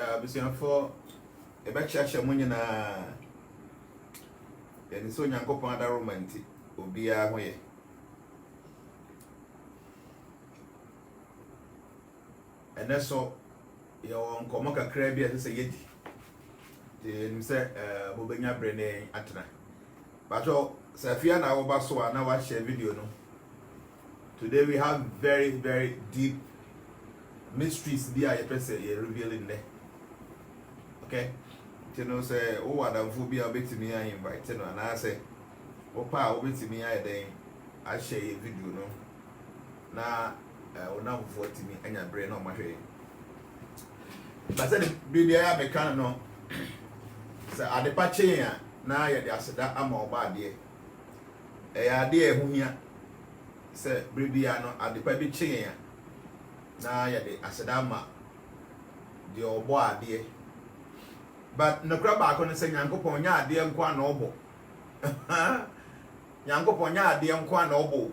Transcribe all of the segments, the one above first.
Bisianfo ebechacha munye na yani so nyankopon ada romanti obia ho ye ene so yo nkomo kakra bia se yedi de nimse bobenya brene atena bajo safia na wo baso na wa share video no. Today we have very deep mysteries there you person revealing there. Okay, you know, say, oh, Adam Phobia bet me, I invite you, and I say, oh, pa, bet me, I share a video, no. Now, now 40 me, and your brain on my head. But said, baby, I have a can no. So, at the patch now you said that I'm all bad, dear. A idea who here said, baby, I know at the baby chain. Now you said, I'm the old boy, dear. But no crab back on the same Yankopon ya dear Quan Obo. Yankopon ya dear Quan Obo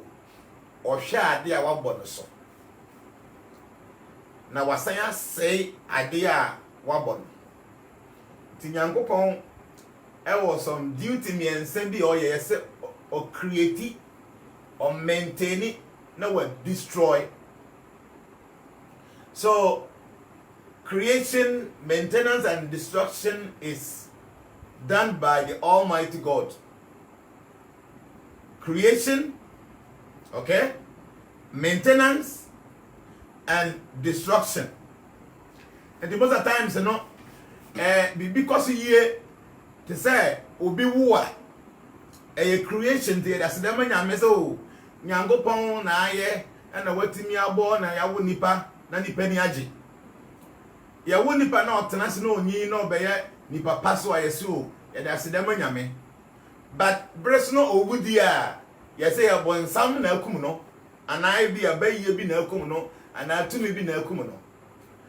or share dear Wabonoso. Now was say idea Wabon. Tinyankopon, I was some duty me and send the oil or create it or maintain it, no one destroy. So creation, maintenance, and destruction is done by the Almighty God. Creation, okay, maintenance, and destruction. And the most of times, you know, because here to say, "Obi war," a creation there. That's the man you so nyango pon na ye, and a wetimi abo na ya wo nipa na nipa ni age. Ya wo nipa na otena se no nyi no be ye nipa paso ayese o ya da se dem nyame but breast no owudi a ya say ya bonsam na akum no ana bi abaye bi na akum no ana tumi bi na akum no.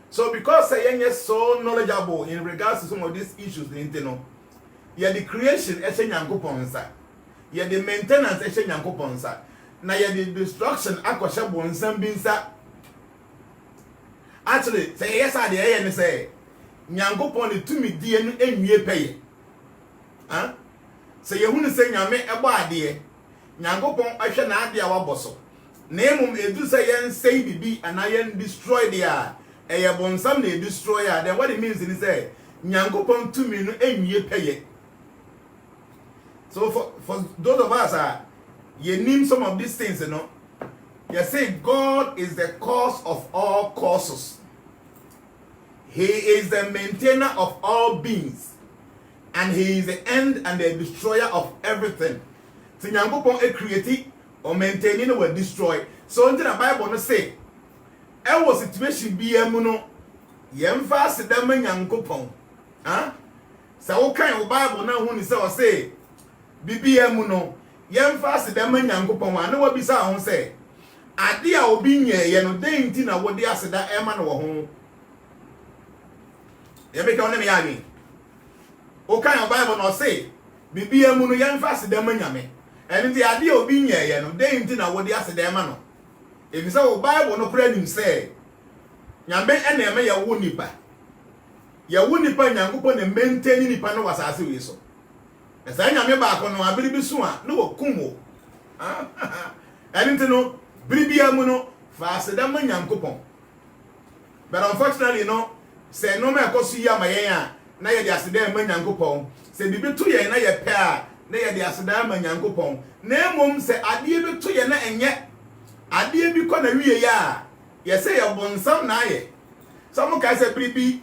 So because say so knowledgeable in regards to some of these issues in no ya the creation e nyankopon sa ya the maintenance e nyankopon sa na ya the destruction akosha bonsam bi nsa. Actually, say yes, I did and say, Nyankopon the to me dear and ye pay. Huh? Say you wouldn't say Yame a body. Nyankopon I shall not be our bosso. Name do say and say be and iron destroy the air. A bonsam they destroy her. Then what it means is say, Nyankopon to me and ye pay. So for those of us, ye name some of these things, you know. You say God is the cause of all causes. He is the maintainer of all beings. And he is the end and the destroyer of everything. So Nyankopon e create or maintaining or destroy. So until the Bible no say, I was situation be a muno, yemfa se dem Nyankopon. Huh? So what kind of Bible now when you say, Bibi a muno, yemfa se dem Nyankopon. I know what be sa say. Ade a obi nye ye no den ti na wode aseda e ma no wo ho ye be ka wona me ya ni o kan Bible no say bibia mu no ye mfa aseda ma nyame eni ti ade a obi nye ye no den ti na wode aseda e ma no e bi say o Bible no pra nim say nyame e na eme ye wo nipa Nyankopon na maintain nipa no wasase wi so e say nyame ba ko no abiri bi so a no wo kumo eni ti no Bribia muno fast da Nyankopon. But unfortunately no say no me akosu ya mayen na ye de aseda Nyankopon say bibi to ye na ye pe a na ye de aseda Nyankopon na emom say ade bi to ye na enye ade bi ko na wiye ya ye say ye bonsam na ye some ka say bribi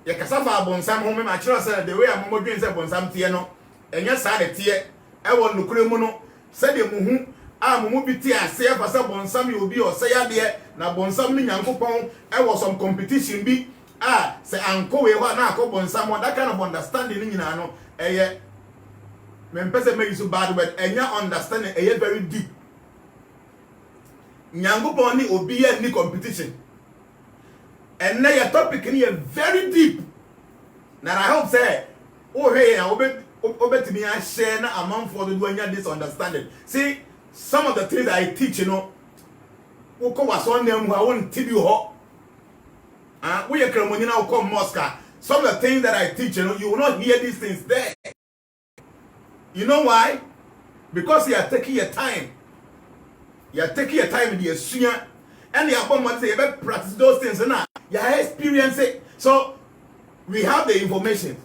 ye kasafa bonsam ho me ma kire say the way amomodwen say bonsam tie no enye sa de tie e wo nukure mu no say de mu hu amumu biti ase fa se bonsam ye obi o se ya de na bonsam ni Nyankopon e was some competition bi se anko we ho na akọ bonsam that kind of understanding ni nyina no eye me mpese me use bad word enya understanding eye very deep. Nyankopon ni obi ye ni competition and na your topic ni very deep na I hope say oh hey obetimi a share na amanfo do anya this understanding. See some of the things I teach, you know, who come was on them who I won't tell you how. We are Cremonina who come Moscow. some of the things that I teach, you will not hear these things there. You know why? Because you are taking your time. You are taking your time in the senior, and you are say you practice those things, and you experience it. So we have the information.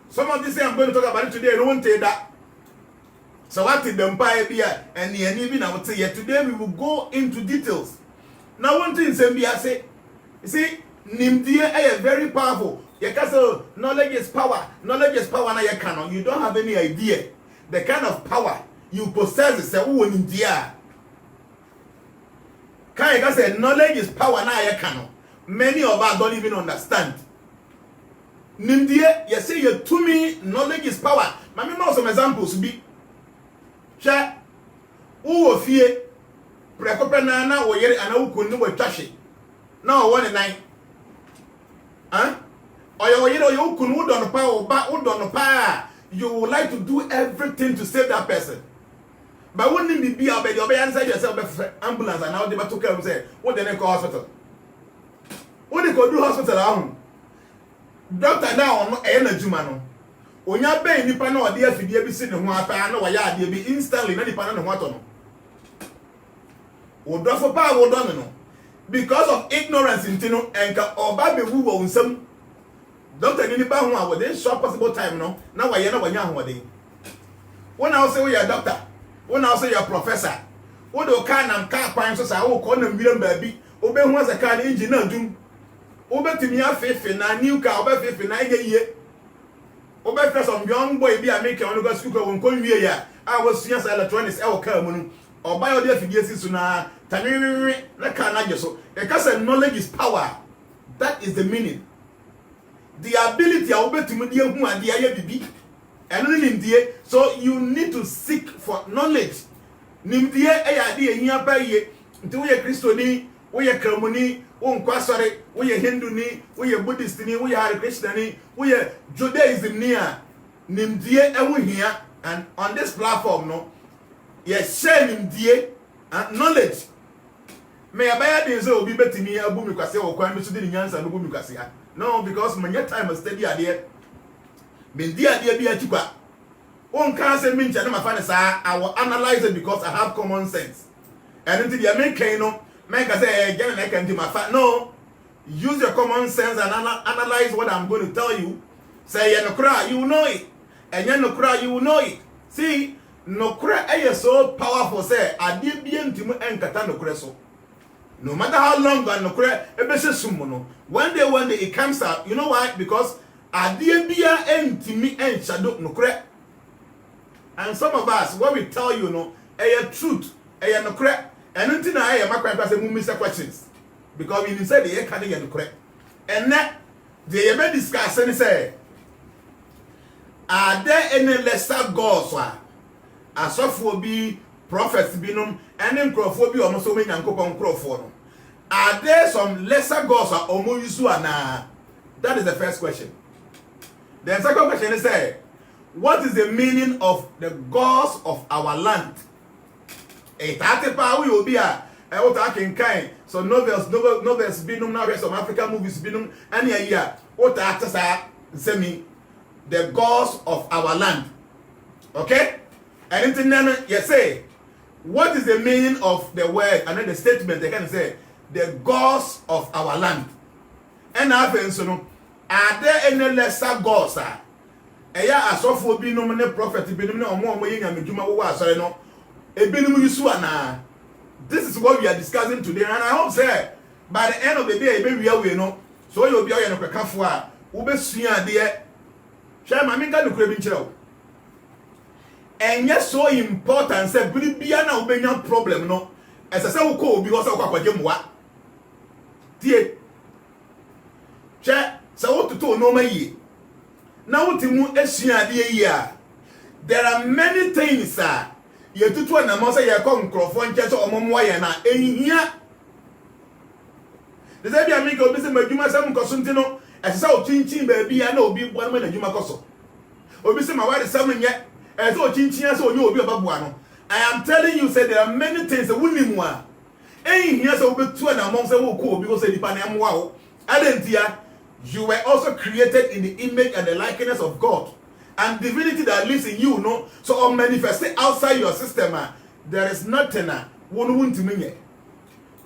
Some of these things I'm going to talk about it today. I don't take that. So what did the empire be? And even I would say, today we will go into details. Now one thing I say, you see, Nimdia is very powerful. You can say knowledge is power. Knowledge is power. Now you cannot. You don't have any idea the kind of power you possess. Is who in India. Can you say knowledge is power? Now you cannot. Many of us don't even understand. Nimdia, you say you to me knowledge is power. Let me know some examples. Be share. Who fear? Prekopena na wo yere ana ukunu wo twahwe na wo ne nan oyo wo yere oyo ukunu wo don pa wo ba wo don pa you would like to do everything to save that person but when you be obey inside yourself be ambulance and now they to care say what they call hospital what they go do hospital ahun doctor now on e na juma no onya be nipa na ode afidie bi si ne ho apa na wo ya ade bi instantly na nipa na ne ho ato no because of ignorance in Tino and Oba be woo on some Doctor Niniba within short possible time. No, now I know when you're when I say you're a doctor, when I say you're a professor, what do can and car pines I will call them million baby, obey once a car engineer do obey to me a faith in a new car, obey faith in a year. Obey for some young boy be a maker on the school won't call me here. I was yes electronics, I will come or buy all the figures na taniri na kana so because knowledge is power. That is the meaning. The ability to obey to media who and the bibi and nimdie. So you need to seek for knowledge. Nimdie ayade ehia ba ye nti wo ye Kristo ni wo ye Kramuni wo nkwasore wo ye Hindu ni wo ye Buddhist ni wo ye Hare Krishna ni wo ye Judaism ni a nimdie ewo hia. And on this platform no yes, sharing die knowledge. May I buy this will be better me a boom because or crime to the nyansa no boom because no, because my time is steady idea. Been dear be a chupa. One can't say me and my finance I will analyze it because I have common sense. And until the American no make I say again I can do my no. Use your common sense and analyze what I'm going to tell you. Say you no cry, you will know it. And you no cry, you will know it. See. No cra so powerful say ade bia ntimu enkata no kra so no matter how long no kra ebese sumuno one day it comes out. You know why? Because ade bia entimi enchado no kra. And some of us what we tell you no truth no kra and until na makwa say mu miss questions because we say the can no kra and that they may discuss and say are there any lesser gods asofo bi prophets binum and nkrofo bi omo many yankopon nkrofo no are there some lesser gods omo yusu ana? That is the first question. The second question is what is the meaning of the gods of our land? Itatepa we obi a what I can kind so novels binum now some African movies binum any year what atasa semi the gods of our land. Okay? And then you say, what is the meaning of the word? And then the statement they can say, the gods of our land. And happens, are there any lesser gods? Eya asofo bi no ne prophet bi no omo yenya medjuma wo asore no ebinim yusu ana. This is what we are discussing today, and I hope say by the end of the day e be wi we no so you obi o ye no kwekafo a wo be sua de hwe ma minga no kura bi nkyerɛ wo. And yes, so important. Say, Bibia na ubenya problem no. As I say, uko because of kwa jemwa. Tie. Che, sa wotuto no mayi. Na wotimu esua de yi a. There are many things ye tutu na mo say ye ko nkrofo nche so omomo ye na ehia. De say bia mi ko bi se madwuma sam koso ntino. Ese sa ochinchin ba bia na obi bua na madwuma koso. Obi se ma ware sam nye. I am telling you, say there are many things that we need more. Here so be two and among say because say the panel wow. you were also created in the image and the likeness of God. And divinity that lives in you, no? So on manifesting outside your system, there is nothing won't mean.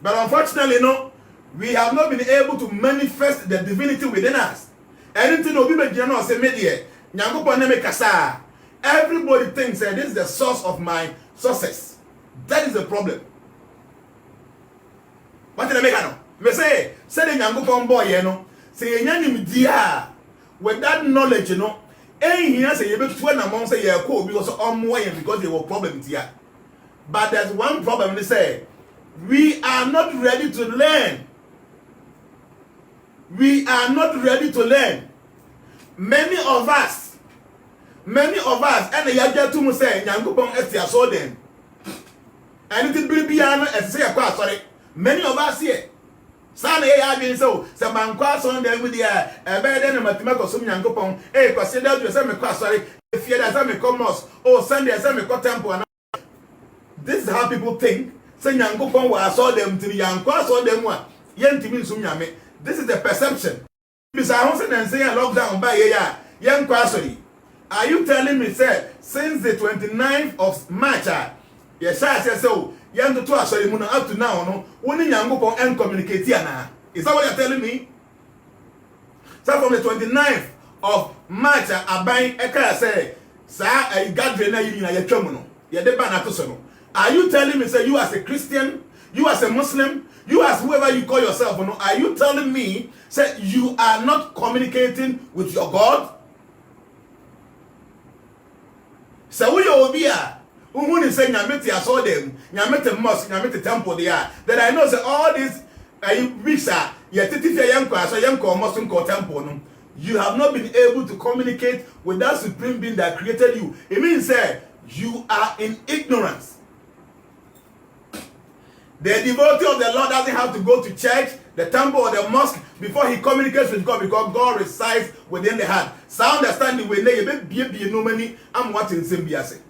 But unfortunately, no, we have not been able to manifest the divinity within us. Anything no be say media, everybody thinks that this is the source of my success. That is the problem. What did I make? Me say the Nyankopon boy, you know, say nyanim dia with that knowledge, you know, here say you be 2 among say you cool because because there were problems here. But there's one problem, they say we are not ready to learn. We are not ready to learn. Many of us, and the yaja to say Nyankopon etia so then. Anything be and say sorry. Many of us here. Sana ya been so man kwa so dem with there e be dey na matemako so Nyankopon kwase da do say me kwa sorry if you da say me commerce Sunday say me kwa temple and this is how people think say Nyankopon wa so dem tiri yankwa so dem a yentimi nsum nyame. This is the perception. Bisa ho say na say lockdown ba ye ya yankwa sorry. Are you telling me say since the 29th of March yes I say so yanto to asori mu up to now no woni Nyankopon en communicate na? Is that what you're telling me? So from the 29th of March aban eka say sa gathering na yini na yetwam no ye de ba na to so no. Are you telling me say you as a Christian, you as a Muslim, you as whoever you call yourself, no, are you telling me say you are not communicating with your God? So we obia Who say Nyamete I saw them, Nyamete mosque, Nyamete temple there. That I know say all these weeks are yet yanko mosque temple. No? You have not been able to communicate with that supreme being that created you. It means that you are in ignorance. The devotee of the Lord doesn't have to go to church, the temple or the mosque before he communicates with God because God resides within the heart. So understand the way they no money. I'm watching Symbiase.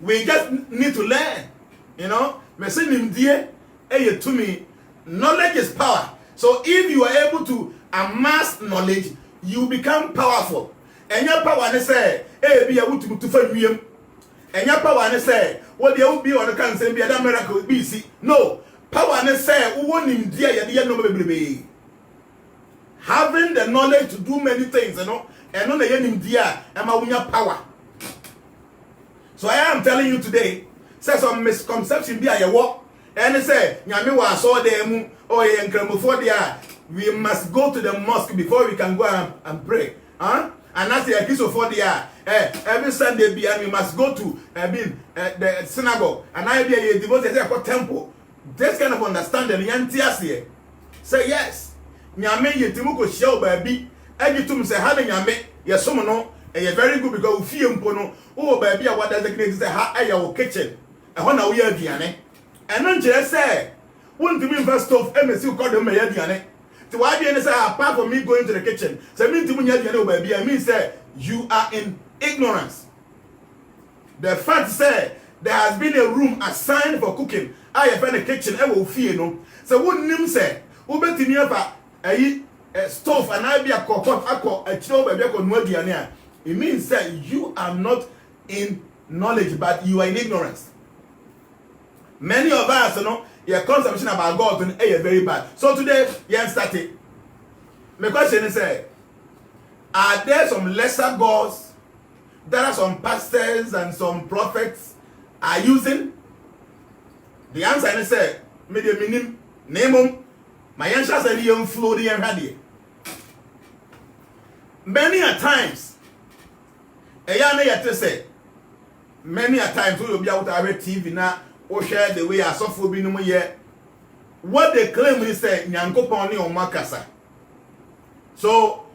We just need to learn, you know. To me, knowledge is power. So if you are able to amass knowledge, you become powerful. And your power is say, be able to find me. And your power is say, what they will be on the cancer, be a miracle, be see. No, power is say, who won't in dear, having the knowledge to do many things, you know, and on the end in dear, and my power. So I am telling you today, say some misconception be a walk, and they say, Nyame wa saw them or we must go to the mosque before we can go and pray. Huh? And that's the case for the every Sunday be and we must go to the synagogue and I be a devoted temple. This kind of understanding yantias say yes. Nyame yetimuko show baby. Egitum say having Nyame yesomo and you're very good because we feel mpono. Oh baby, what does the great say ha your kitchen? And when we are diane. And then just say, won't be first of MSU call them diane. So why do you say apart from me going to the kitchen? So mean to me baby, I mean say you are in ignorance. The fact say there has been a room assigned for cooking. I have been a kitchen, I will fear no. So what name say, Ubeti nearby a stove and I be a cocoa, a chill baby, it means that you are not in knowledge, but you are in ignorance. Many of us, you know, your conception about God is very bad. So today, started. My question is, are there some lesser gods that are some pastors and some prophets are using? The answer is, name them. My answer is, flow the and many a times, many a times we will be out of TV now or share the way I suffer be no year. What they claim is say Nyankopon ni omakasa. So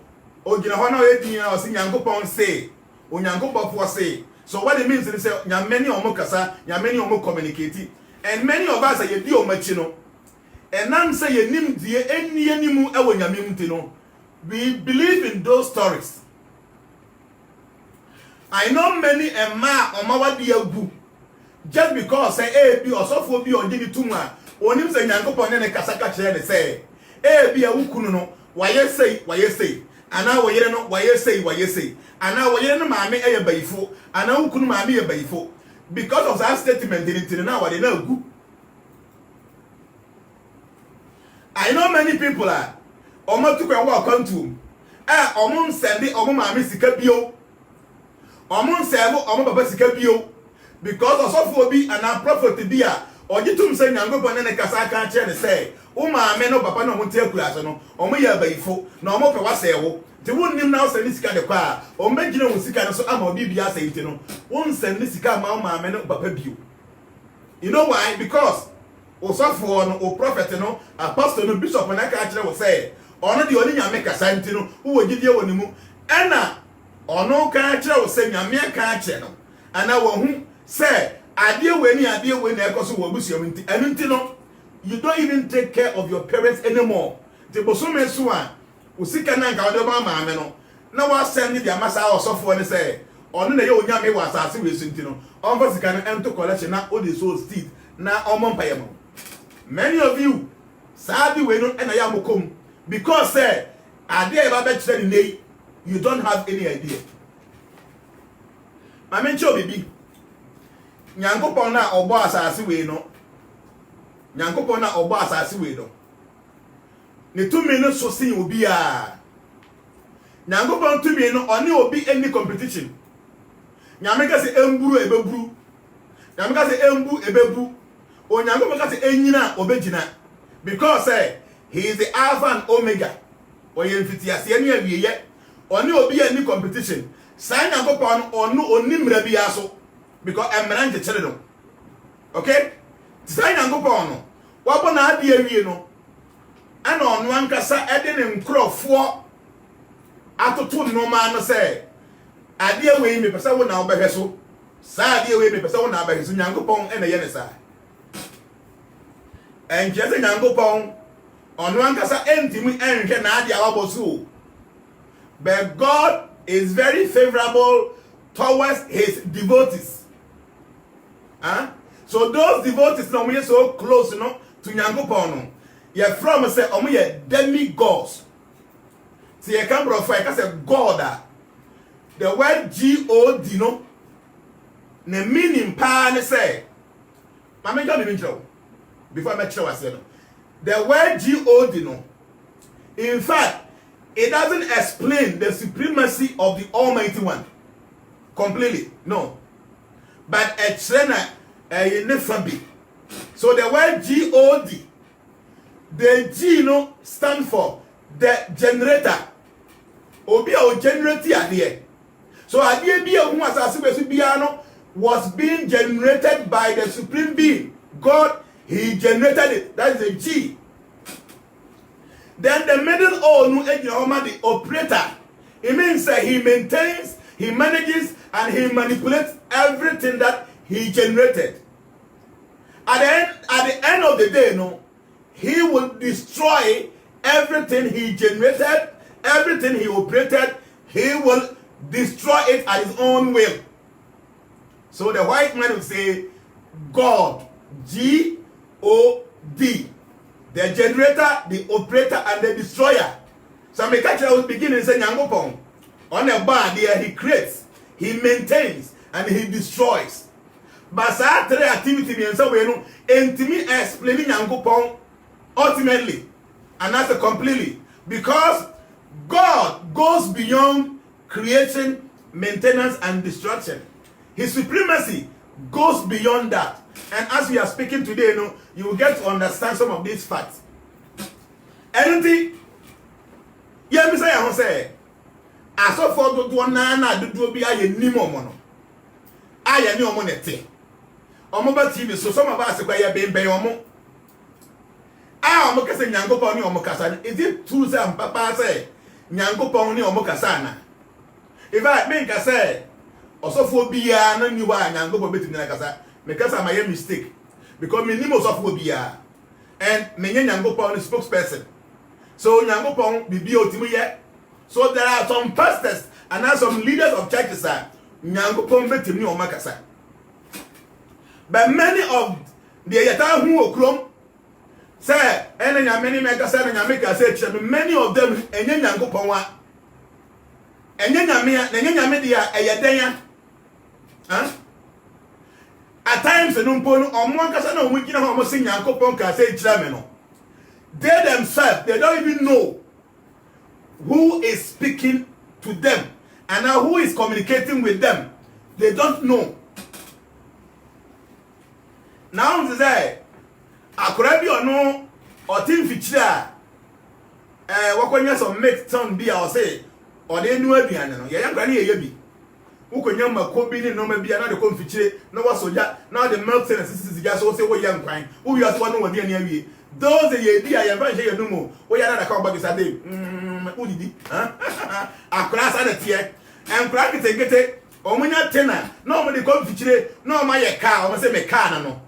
ogina hono edina o si Nyankopon say, o Nyankopon for say. So what it means is say nyameni omokasa, nyameni omo communicate. And many of us are ye di omachi no. And nan say ye nim die eni animu e wo nyamem ti no. We believe in those stories. I know many a ma or mawadi agu just because say be or so be or give it to ma onim say Nyankopon ne kasaka chere say be a wukunu no why you say ana wo yere no why you say ana wo yere no maame eye bayifo ana ukunu maame eye bayifo because of that statement in now what they know good. I know many people are omo to kwa come to omo send omo maame sika bio omo send omo baba sika bio because of obi and a prophet bi a ogitum say nyangopo ne kasa kan kire ne say o maame no papa no mo te akura so no omo ya bayifo na omo pe wase wo te wonnim na send sika de kwa o mbegina wo sika no so ama obi bia say nti no won send sika ma o maame no papa bio. You know why? Because osofo no o prophet no apostle no bishop na ka kire wo say ono de oni nyame kasa nti no wo gidie woni mu ena ono ka kire wo say nyame ka kire no ana wo hu say ade we na ekoso wo busuam nti enu nti no you don't even take care of your parents anymore. The bosome so a usika na nka ode ba maame no na wa send the amasa osofo ne say ono na ye onyame wa asase we sunti no on fa sika no ento collection na odi so steed na omo mpayemo. Many of you sabi we no na ya mokom because say ade e ba be kire ni you don't have any idea. Mame ncho bibi nyankopon na obo asase we no nyankopon na obo asase we no ne tumi no so sin obi a nyankopon tumi no oni obi any competition nyame ka se emburu ebeburu nyame ka se embu ebebu o nyankopon ka se enyina obegina because he is the alpha and omega o ye mfitiase ene awieye oni obi any competition sai nyankopon onu onimra bia so because emran je chere no okay sai nyankopon no wabo na ade awie no ana onu ankasa ede ne nkrofo atoto no ma no say ade awie me pesa wo na obehwe so sa ade awie me pesa wo na obehwe so nyankopon ene ye ne sa enje se nyankopon onu ankasa entimi enhwe na ade awabo so but God is very favorable towards his devotees. So those devotees no we so close no to nyankopon no ye from say omo ye demigods. See ye can profile ka say God the word God no the meaning pa ne say mama don't even show before I make sure I say no the word God no in fact it doesn't explain the supremacy of the Almighty One completely, no. But a trainer, a nefabi. So the word God, the G no stand for the generator. Obi o generate idea. So idea be who was being generated by the supreme being. God, he generated it. That is the G. Then the middle O no the operator. It means that he maintains, he manages, and he manipulates everything that he generated. At the end of the day, no, he will destroy everything he generated, everything he operated. He will destroy it at his own will. So the white man will say, God, G-O-D. The generator, the operator, and the destroyer. So me catch will begin and say Nyangopon. On a bar there, he creates, he maintains, and he destroys. But that three activity means so we know intimi explaining Nyangopon ultimately and that's completely because God goes beyond creation, maintenance, and destruction. His supremacy goes beyond that. And as we are speaking today, you will get to understand some of these facts. Anything, yeah, me say, I say, I saw for do na do be a ni mono. I am no money. Omoba TV, so some of us are being by omo. Ah, Omokasa Nyankopon ni Omokasa. Is it true say Papa say Nyankopon ni Omokasa na? If I make I say, osofo bia na ni wa Nyankopon beti na kasa. Because I made a mistake. Because my name was of Wobia. And my Nyankopon is spokesperson. So Nyankopon be BOT yet. So there are some pastors and there are some leaders of churches that Nyankopon betim ni Omakasa. But many of the Yata who okrom say ene nyame mega say nyame ka say kire many of them enye nyankopon wa enye nyame ya enye nyame dia eyeden ya at times no mpo no omo kasa na omo gina omo say nyankopon ka say kire me no they themselves they don't even know who is speaking to them and now who is communicating with them. They don't know. Now they say akorabi ono otin fichira wakonya some make sound be or say or they know aduane no ye yankra ne ye bi ukonya makobi ni no ma bia na de kom fichire na wasoja na the milk sense sisiga so say wo yankwan wo wi aso no wodi ani awie those ye bi ya ban she no mo wo ya na ka ogba gisade udidi akra sa na tie enkra kitegete omunya tena na omo de kom fichire na omo ye ka omo say me ka na no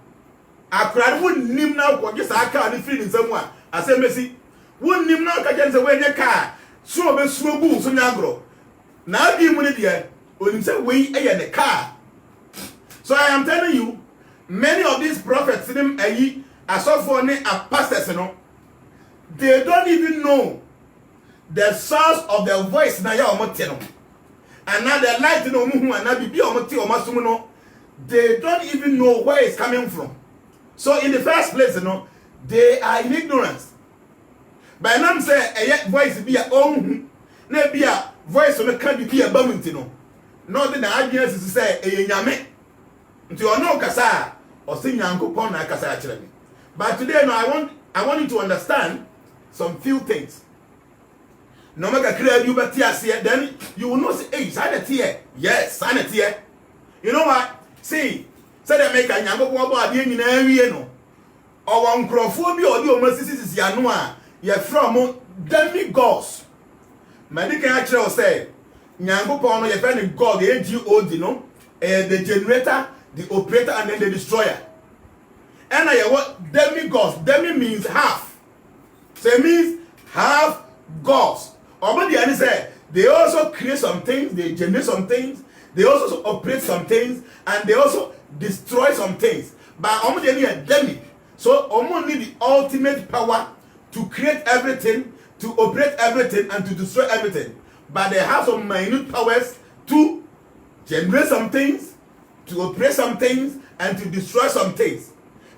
akra wo nim na ko gisa ka ni free nzamu a asemesi wo nim na ka jense we nye ka so be suo bu so nyagro na bi mu ne de onim say we eye ne ka. So I am telling you many of these prophets them ayi asofo ne pastors no they don't even know the source of their voice na ya omote no and now the light no mu hu ana bibi omote omasum no they don't even know where it's coming from. So in the first place they are in ignorance. By now say a voice be a own na be a voice no can be a bamunti no no the arguments is say e nyame nti ono kasa o se nyankopon na kasa a kire me. But today I want you to understand some few things. No make a clear you but here then you will not say hey sanity here. Yes sanity here. You know what? See say they make a nyankopon ba ade nyina wie no o won krofo bi o di o masisisi anu a ye from demigods. Medical actually say nyankopon no ye fe ni god AGOD no the generator, the operator and then the destroyer. And what demigods, demi means half. So it means half gods. But the say they also create some things, they generate some things, they also operate some things, and they also destroy some things. But they need demi. So need the ultimate power to create everything, to operate everything, and to destroy everything. But they have some minute powers to generate some things, to operate some things, and to destroy some things.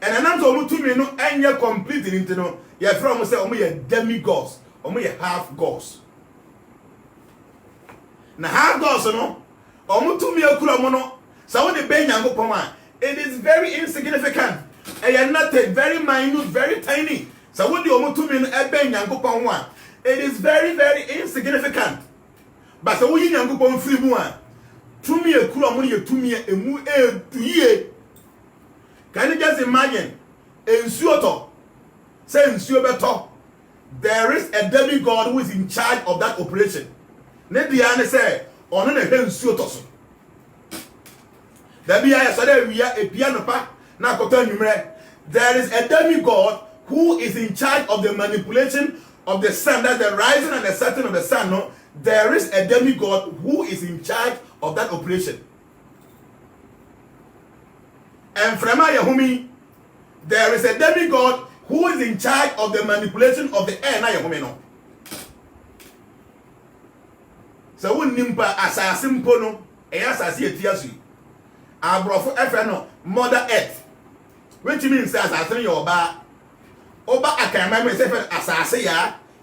And I'm told to me no and you're complete into no you're from say demigods, half gods. Now half gods no to me no so when the ben it is very insignificant. And you're nothing, very minute, very tiny. So when the to me no it is very, very insignificant. But so when you free one to me to me a can you just imagine? There is a demigod who is in charge of that operation. Nediane say, "On ne ensuoto." There is a demigod who is in charge of the manipulation of the sun, that's the rising and the setting of the sun. No, there is a demigod who is in charge of that operation. And from Yahumi, there is a demigod who is in charge of the manipulation of the air. No. So when nimpa assassin pono, a assassin tiasu. Abrofo FNO, Mother Earth. Which means assassin your bar. Oba akamama say assassin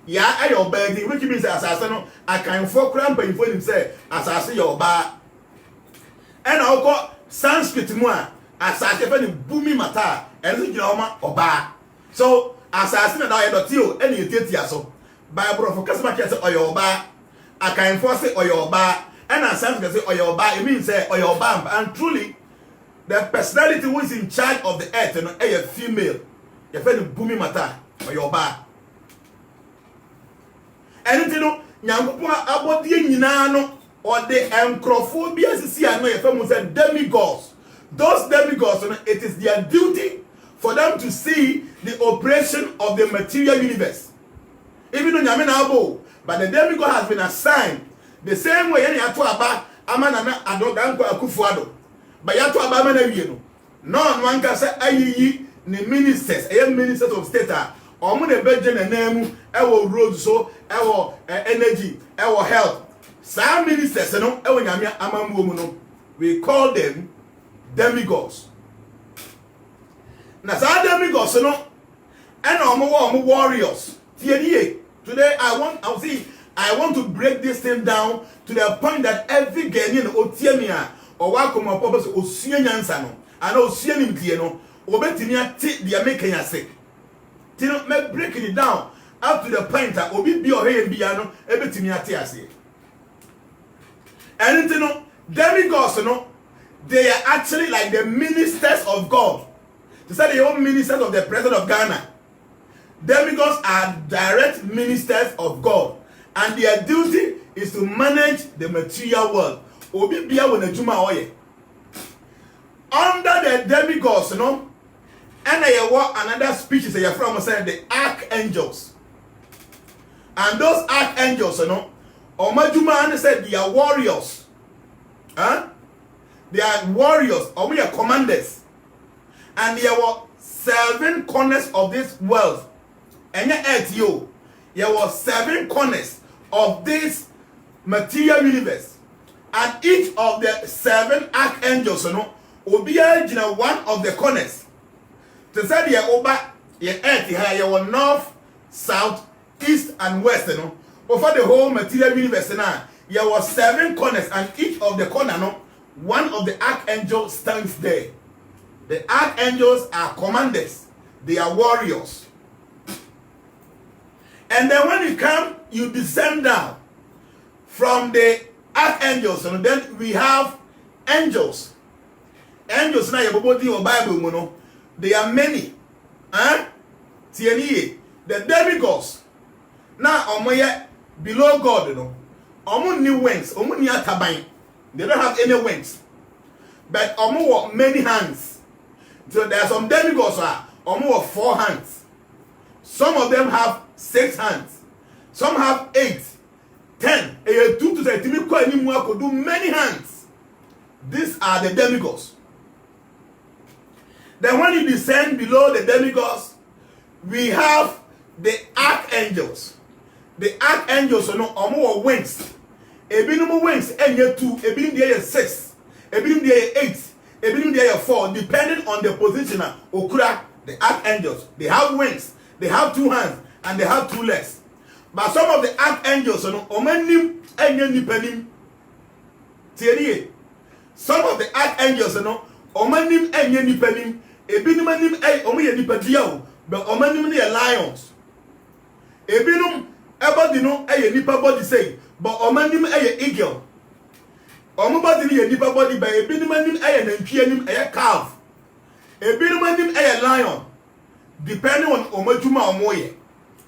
ya ayo bag, which means assassin I can for cramp and for him say assassin your bar. And I'll call Sanskrit moi. Assassin for the boomy mata and the Joma oba. So assassin and I dot you any so. Bible for customer can say your bar. I can enforce it or your bar. And assassin can say or your bar. It means say or your bump. And truly, the personality who is in charge of the earth and a female. You feel the boomy mata or your bar. And you know, Yankupua about the Ninano or the Encrophobia see I know if I say demigods. Those demigods, it is their duty for them to see the operation of the material universe. Even though Yamin Abo, but the demigod has been assigned the same way any atu aba amanana adoganko akufuado. But yatu aba mana wieno. No one can say ayi ni ministers of state omo na beje na nemu ewo road so ewo energy ewo health some ministers no ewo nyame amamuo mu no we call them demigods na some demigods no and omo warriors today I want to break this thing down to the point that every Ghanaian otiemia or wakoma purpose osua nyansa no and osua nimtie no obetimi ate the American say tino me breaking it down up to the point that obi bi ohye bia no ebetimi ate ase and you know demigods no they are actually like the ministers of God. To say the own ministers of the president of Ghana. Demigods are direct ministers of God, and their duty is to manage the material world. Obi bia wona juma oye. Under the demigods, you know, and there were another species that from saying the archangels. And those archangels, you know, Omajuma said they are warriors. Huh? They are warriors, or we are commanders. And there were 7 corners of this world. And yet, there were 7 corners of this material universe. And each of the 7 archangels, you know, will be in one of the corners. To say the over the earth, here were north, south, east, and west, you know. Over the whole material universe, now, there were 7 corners, and each of the corner, no, one of the archangels stands there. The archangels are commanders. They are warriors. And then when you come, you descend down from the archangels, and then we have angels. Angels now your Bible, they are many. The demigods. Now below God, new wings, they don't have any wings. But many hands. So there are some demigods who are 4 hands. Some of them have 6 hands. Some have 8, 10. 2 to 3 could do many hands. These are the demigods. Then when you descend below the demigods, we have the archangels. The archangels are more wings. Ebinum wings and 2, ebinum there 6, ebinum there 8, ebinum there 4, depending on the position. Okura, the archangels, they have wings, they have 2 hands, and they have 2 legs. But some of the archangels, omanim enye nipanim. Tiye. Some of the archangels, omanim enye nipanim. Ebinum anim omaye nipadia, but omanim ne lions. Ebinum everybody know nipa body say. But omanim eagle. Omubadi ni nipa body by ebinimanim nantwianim calf. Ebinimanim lion. Depending on omajuma omoye.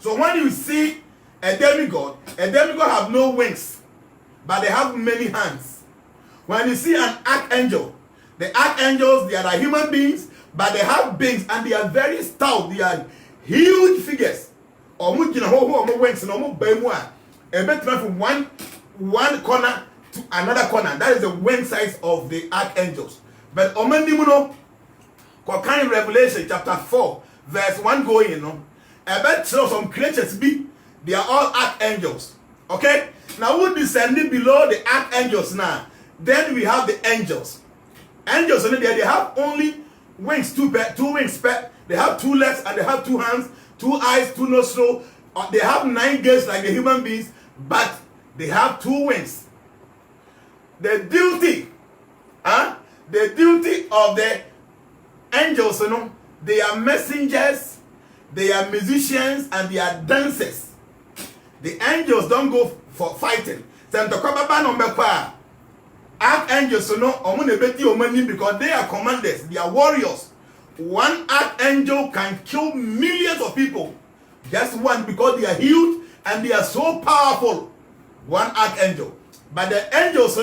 So when you see a demigod have no wings, but they have many hands. When you see an archangel, the archangels, they are like human beings, but they have wings and they are very stout. They are huge figures. Omujina ho wings and omu bemwa. From one corner to another corner. That is the wing size of the archangels. But Omandimuno, Kokan Revelation chapter 4, verse 1 going, about some creatures be, they are all archangels. Okay? Now we're descending below the archangels now. Then we have the angels. Angels, they have only wings, 2 wings. They have 2 legs and they have 2 hands, 2 eyes, 2 nostrils. They have 9 gates like the human beings, but they have 2 wings. The duty of the angels, they are messengers, they are musicians, and they are dancers. The angels don't go for fighting. Archangels, because they are commanders, they are warriors. One archangel can kill millions of people. Just one, because they are huge and they are so powerful. One archangel. But the angels,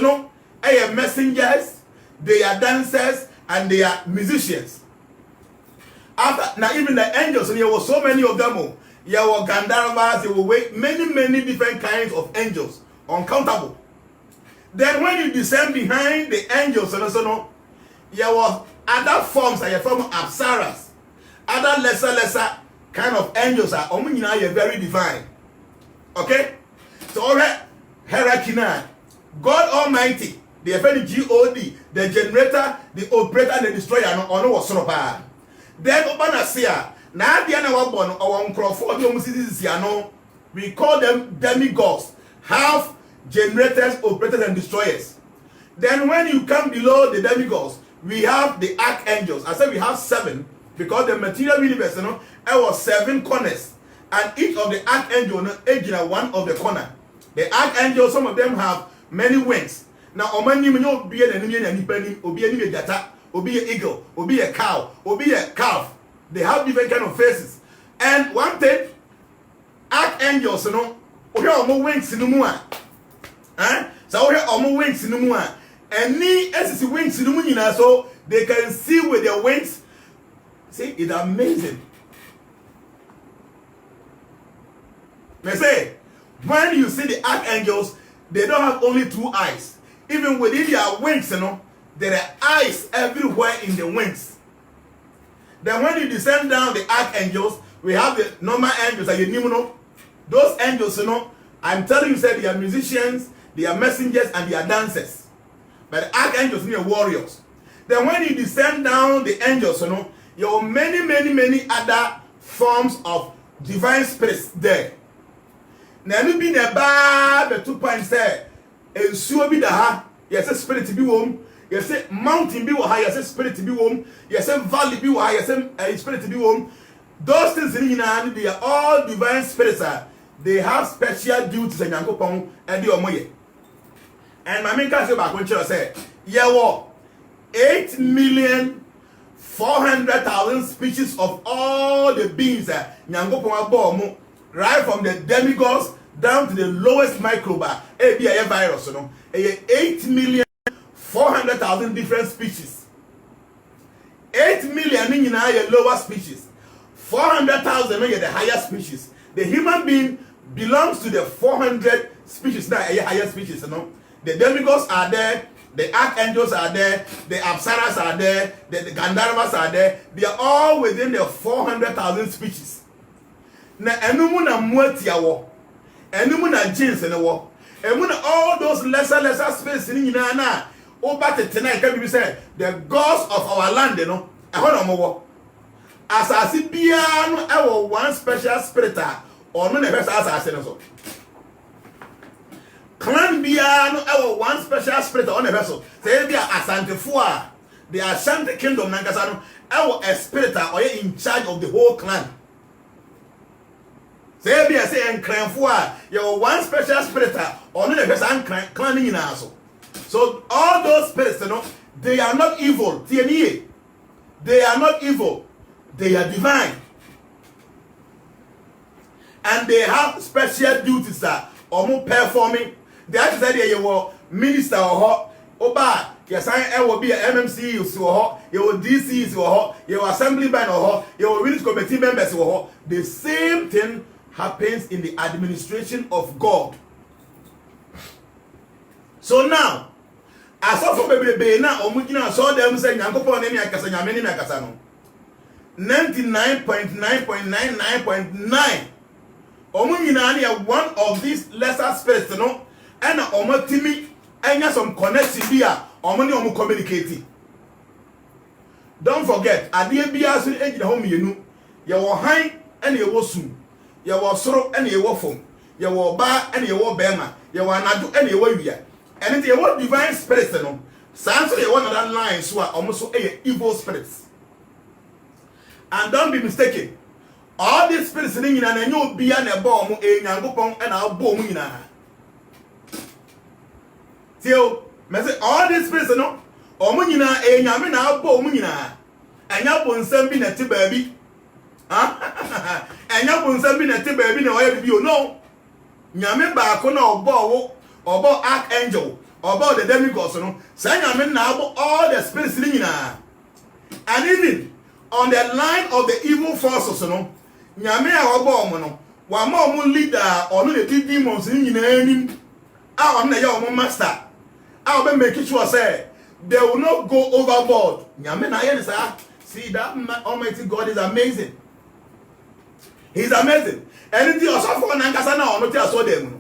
they are messengers, they are dancers, and they are musicians. Now even the angels, there were so many of them. There were Gandharvas, there were many different kinds of angels. Uncountable. Then when you descend behind the angels, there were other forms, like from Apsaras, other lesser kind of angels are very divine. Okay? So all right, hierarchy now. God Almighty, the effect God, the generator, the operator, and the destroyer, no ono was soropa. Then Obanasia, na dia na wabon our microphone, we call them demigods, half generators, operators, and destroyers. Then when you come below the demigods, we have the archangels. I said we have 7 because the material universe, there was 7 corners, and each of the archangels is one of the corner. The archangels, some of them have many wings. Now, omani minyo be an enemy and depending, or be an jata, or be an eagle, or be a cow, or be a calf. They have different kind of faces. And one thing, archangels, we have more wings in the moon. So we have more wings in the moon. And me as wings in the moon, so they can see with their wings. See, it's amazing. They say, when you see the archangels, they don't have only 2 eyes. Even within their wings, there are eyes everywhere in the wings. Then when you descend down the archangels, we have the normal angels, like those angels, I'm telling you, they are musicians, they are messengers, and they are dancers. But the archangels are warriors. Then when you descend down the angels, you have many other forms of divine spirits there. Now, you be nearby the 2 points there. And so be the ha. Yes, a spirit to be warm. Yes, a mountain be high. Yes, a spirit to be warm. Yes, a valley be high. Yes, a spirit to be warm. Those things in Yinan, they are all divine spirits. They have special duties and Yankopon and the Omoye. And my main country back when you say, yeah, 8,400,000 species of all the beings Yankopon Bomu, right from the demigods down to the lowest microbe, a virus, 8,400,000 different species. 8 million in a lower species. 400,000 are the higher species. The human being belongs to the 400 species, not a higher species, The demigods are there, the archangels are there, the apsaras are there, the Gandharvas are there. They are all within the 400,000 species. Na enumu na mweti yawo, enumu na jeans in the war, and when all those lesser spirits in na over tonight can be said the gods of our land, I want more. As I see piano, our one special spirit or no never as I said so. Clan piano, our one special spirit on a vessel. Say they are Asante Fua, the Ashanti Kingdom Nankasano, our spirit or in charge of the whole clan. Say be say and clan Fua, your one special spirit or no never clan in also. So all those spirits, they are not evil. They are not evil. They are divine. And they have special duties or performing. They have to say you were minister or Oba, yes, I will be a MMC, you will DC, you will assemblyman or you will village committee members. The same thing happens in the administration of God. So now, as of baby now, Omugina saw them saying, Yankopon, any Akasa, Yamini Nakasano. 99.999.9. Omugina, one of these lesser spirits, and Omotimi, and some connecting here, Omoni communicating. Don't forget, at the Bias in the home, you were high and you were soon. You were sorrow and you were phone. You were bar and you were bema. You were not and you were here. And if you want divine spirits, sounds like one of that lines who are almost evil spirits. And don't be mistaken. All these spirits in and you'll be an a bomb, a Yangopon, and I'll bomb in a. So, all these spirits, or Munina, a Yamina, Bomina, and Yapon sending a baby. And Yapon sending a baby, no, you know. Yameba, Kono, Bow. Or about archangel, or about the demigods, saying I mean now about all the spirits in. And even on the line of the evil forces, Nyame Abomono, one more leader or no the demons in him. Our young master, I'll be making sure say they will not go overboard. Nyame, see that Almighty God is amazing. He's amazing. Anything also for Nankasa now, not just so them.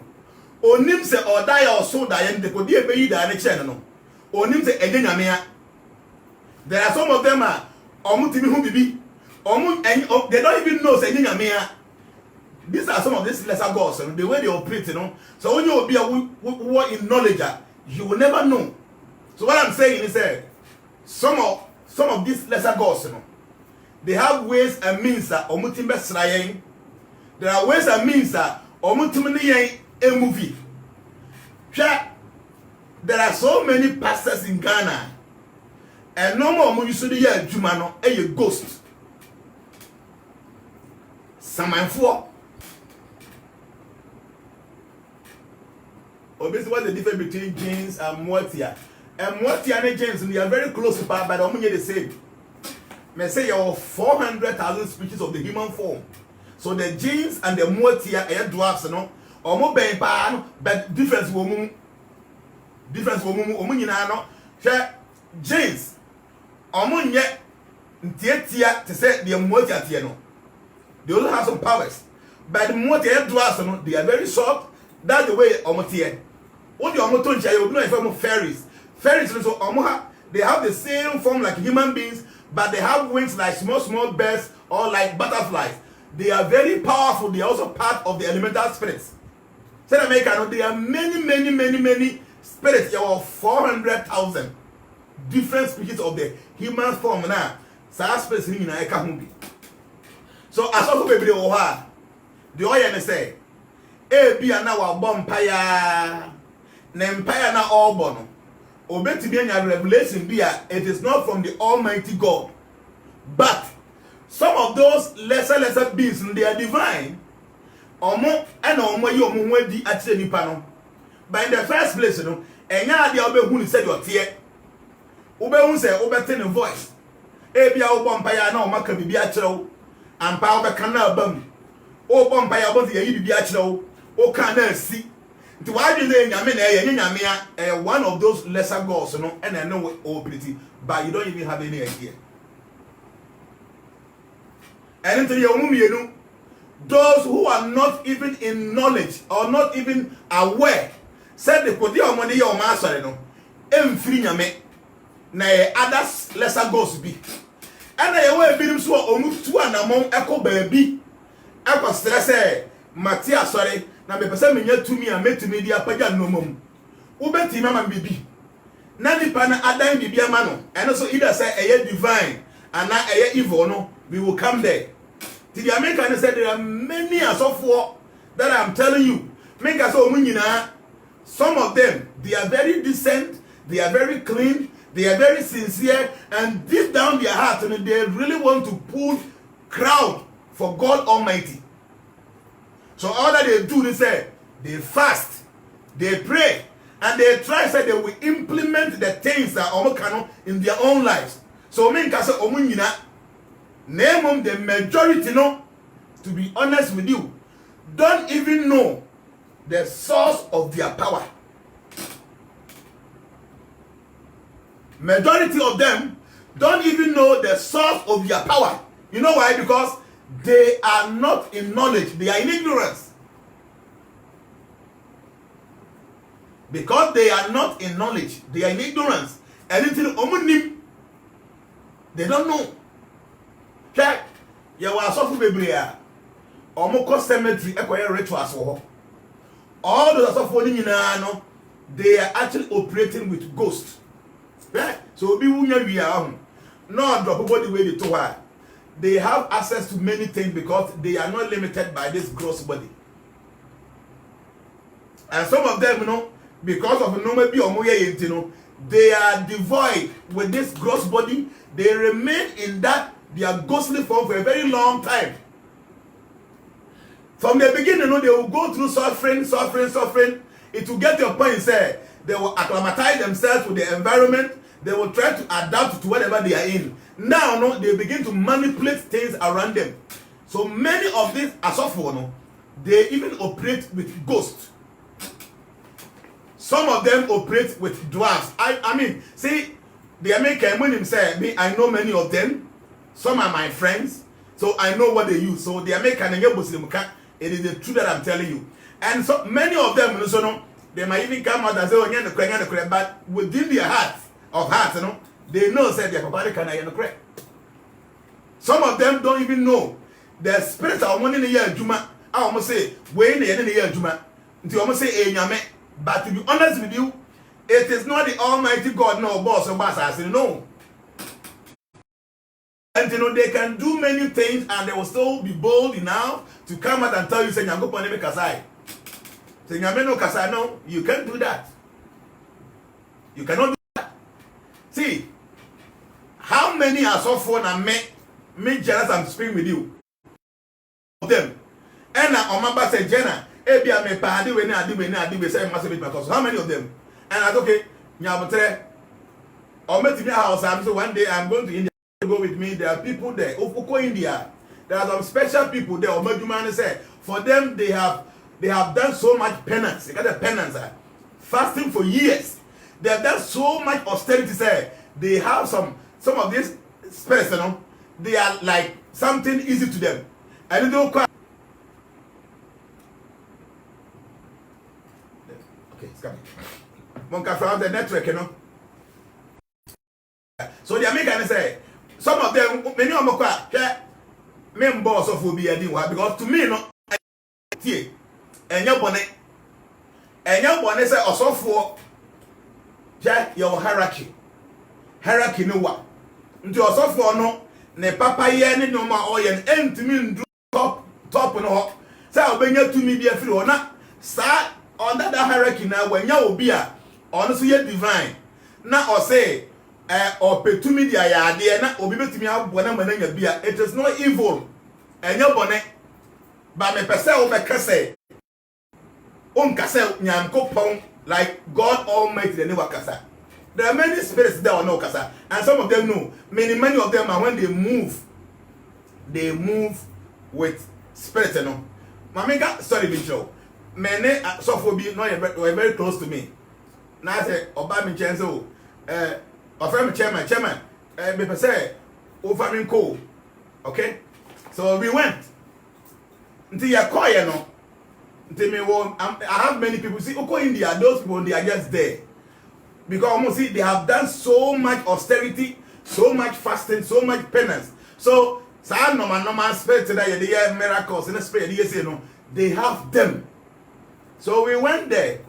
Onim se or die or so die and the Kodia Bay the channel. Onim se Edenamia. There are some of them are Omutimi who be. They don't even know Edenamia. These are some of these lesser gods, and the way they operate, you know. So when you will be a in knowledge, you will never know. So what I'm saying is that some of these lesser gods, you know, they have ways and means that omutimbe srayen. There are ways and means that omutimbe a movie. There are so many pastors in Ghana, and no more movie so the year Jumano a ghost. Samanfo. Obviously, what's the difference between genes and Mortia? And Mortia and genes, they are very close, but they're only the same. May say you have 400,000 species of the human form. So the genes and the Mortia are dwarfs, you know, or more but difference woman, genes, or more yet, to say the Mortia, they also have some powers, but the Mortia dwarfs, you know, they are very soft. That's the way Omotie. What the Omotoncha, you know, if I'm fairies. Fairies, so they have the same form like human beings, but they have wings like small birds or like butterflies. They are very powerful. They are also part of the elemental spirits. Say America, there are many spirits. There are 400,000 different species of the human form now. So as also baby the oil say. Ebia na wa bompaya na empire na all bono obetimi anya revelation bia it is not from the almighty God, but some of those lesser beings they are divine omo and omo yi omo wadi atire nipa no. But in the first place no enya ade obehu ni said your tie obehu say obete ne voice ebia wo bompaya na omaka bibi atire wo ampa obeka na abam o bompaya obo ye bibi atire wo o can see. The why do they one of those lesser gods, you know, and I know ability, but you don't even have any idea. And you know, those who are not even in knowledge or not even aware said the Kodia money or master, you know, free nyame na other lesser gods be. And I will be them so almost 2 and among echo baby. Echo stress, Matia, sorry. Na me pese me nya tumi a metumi dia paja nomom ubeti mama bibi na nipa na adan bibi ama no eno so either say eye divine and na eye evil no we will come there. The American said there are many asofo that I'm telling you make us all nyina. Some of them they are very decent, they are very clean, they are very sincere, and deep down their heart and they really want to pull crowd for God Almighty. So all that they do, they say, they fast, they pray, and they try say they will implement the things that Omokano in their own lives. So men can say Omunyina, name them the majority no, to be honest with you, don't even know the source of their power. Majority of them don't even know the source of their power. You know why? Because they are not in knowledge. They are in ignorance. Because they are not in knowledge. They are in ignorance. Anything omunim, they don't know. Okay? You are so familiar. Omoko cemetery, ekoye rituals wo. All those are so they are actually operating with ghosts. Right? So be wunya wi ahun. No drop body way they to her. They have access to many things because they are not limited by this gross body. And some of them, you know, because of they are devoid with this gross body. They remain in that their ghostly form for a very long time. From the beginning, you know, they will go through suffering. It will get to a point, say, they will acclimatize themselves with the environment. They will try to adapt to whatever they are in. Now, no, they begin to manipulate things around them. So many of these asofo, no, they even operate with ghosts. Some of them operate with dwarfs. I mean, see, the American when him say, me, I know many of them. Some are my friends. So I know what they use. So the American and Muslim can. It is the truth that I'm telling you. And so many of them, you know, they might even come out and say, "Oh, yeah, but within their hearts, you know, they know that their papa can I Some of them don't even know the spirits are money in the year Juma. I almost say, "Way in the year Juma." Until almost say, but to be honest with you, it is not the Almighty God, no boss or boss. I say no. And you know, they can do many things and they will still be bold enough to come out and tell you, say, "Nyango Poneme Kasai." Say, "Nyameno Kasai." No, you can't do that. You cannot do that. See, how many are so fun and me jealous I'm speaking with you? Of them. And Omamba said, Jenna, Ebia me padi when I do say massive because how many of them? And I said, okay, Nyabotre, or met me house. I'm so one day I'm going to India to go with me. There are people there. Oko India. There are some special people there. Omejumani said, for them they have done so much penance. They got a penance, fasting for years. They have done so much austerity. Say they have some of these spirits, you know, they are like something easy to them. And they don't quite. Okay, it's coming. Monka from the network, you know. So the Americans say some of them, many of them are members of Ubia because to me, no, and your bonnet say also for your hierarchy no one. Into also for no, ne papa ye ni no ma oyen entimi top no. Say obenya to me be free or not. Sir, under that hierarchy now when ya obi a ono so ye divine. Na or say or petumi dia ya ade na obi betimi abona mananya bia. It is not evil. Enya bone. Ba me pese o be kase. On kase nyankopon like God Almighty the never kasa. There are many spirits that are no kasa, and some of them know. Many of them are when they move with spirits, you know. Mamega, sorry, Bishop. Many sophobia were very close to me. Now I say, Obama Chenzo, or from chairman, me say, Ofamin Co. Okay, so we went until you call, you know. Until me, I have many people see, Oko India, those people they are just there. Because almost see they have done so much austerity, so much fasting, so much penance. So some normal spirit today, they have miracles in the spirit. They have them. So we went there.